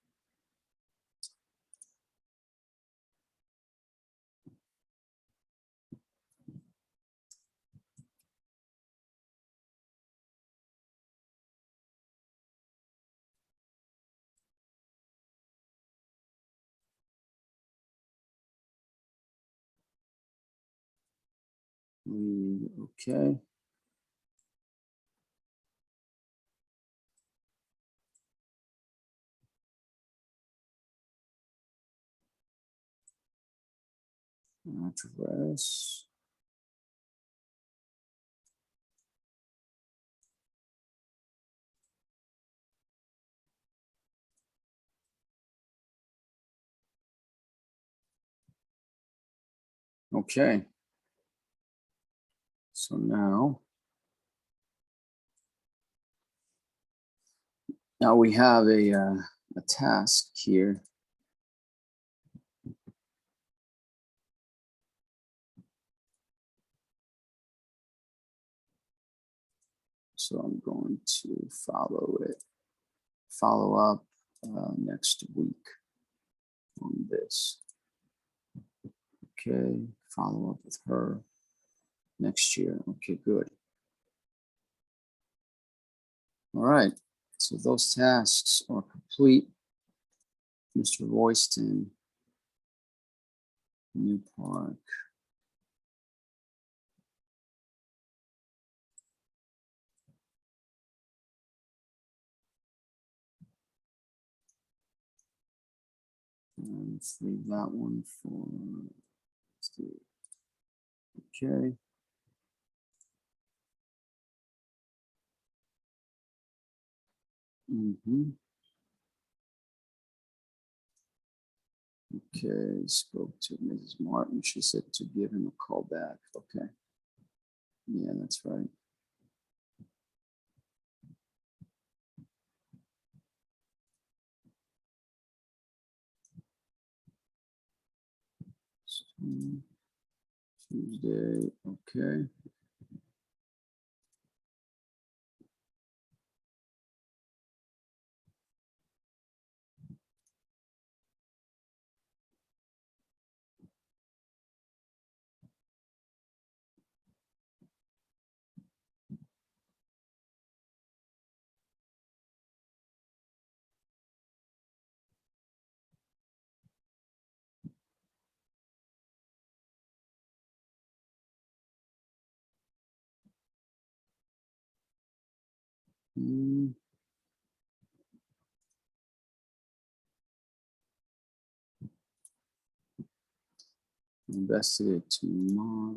S1: okay. Address. Okay. So now we have a task here. So I'm going to follow up next week on this. Okay, follow up with her next year. Okay, good. All right, so those tasks are complete. Mr. Royston, New Park. Let's leave that one for, let's do, okay. Okay, spoke to Mrs. Martin. She said to give him a call back. Okay. Yeah, that's right. Tuesday, okay. Investigate tomorrow.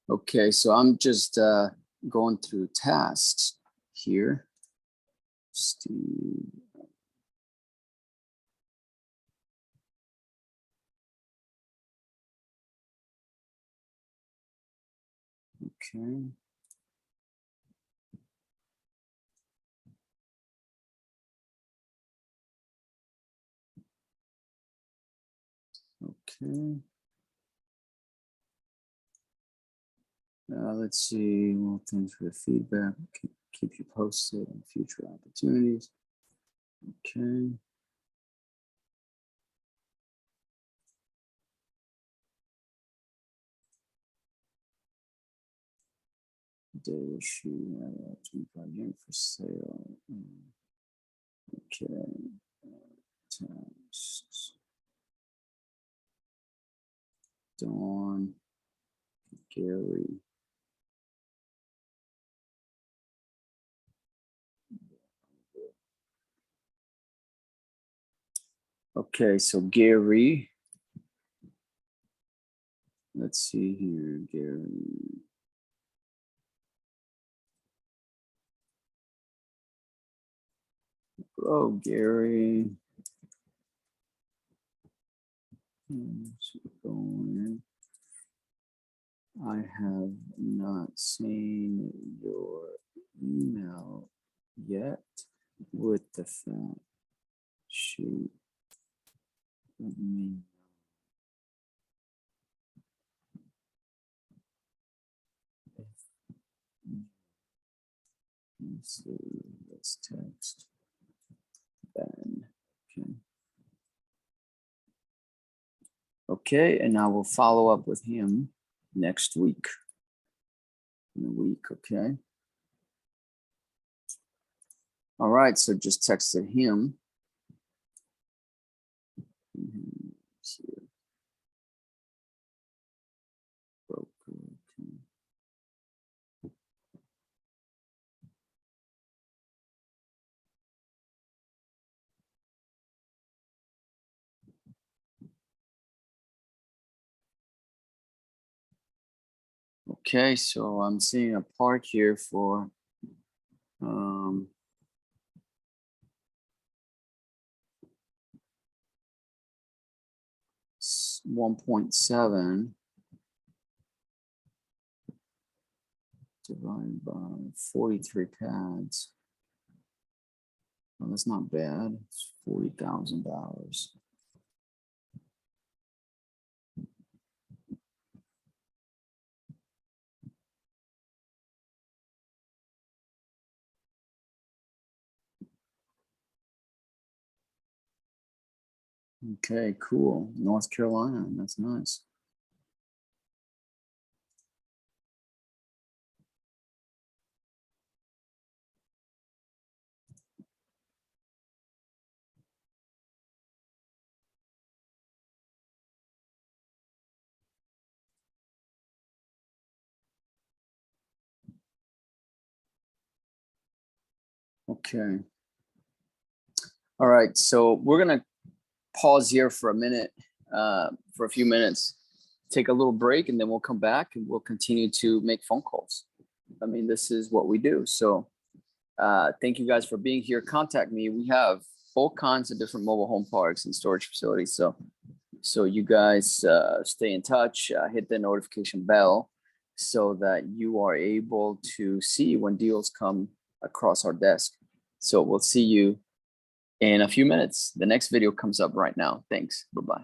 S1: Okay, so I'm just going through tasks here. Steve. Okay. Okay. Let's see. Well, thanks for the feedback. Keep you posted on future opportunities. Okay. Data sheet, 25 unit for sale. Okay. Tasks. Dawn. Gary. Okay, so Gary. Let's see here, Gary. Oh, Gary. I have not seen your email yet with the fact sheet. Let me let's see. Let's text Ben. Okay. Okay, and I will follow up with him next week. In a week, okay. All right, so just texted him. Okay, so I'm seeing a park here for 1.7 divided by 43 pads. Well, that's not bad. It's $40,000. Okay, cool. North Carolina, that's nice. Okay. All right, so we're gonna pause here for a minute, for a few minutes, take a little break, and then we'll come back and we'll continue to make phone calls. I mean, this is what we do. So thank you guys for being here. Contact me. We have all kinds of different mobile home parks and storage facilities. So you guys stay in touch, hit the notification bell so that you are able to see when deals come across our desk. So we'll see you in a few minutes. The next video comes up right now. Thanks. Bye-bye.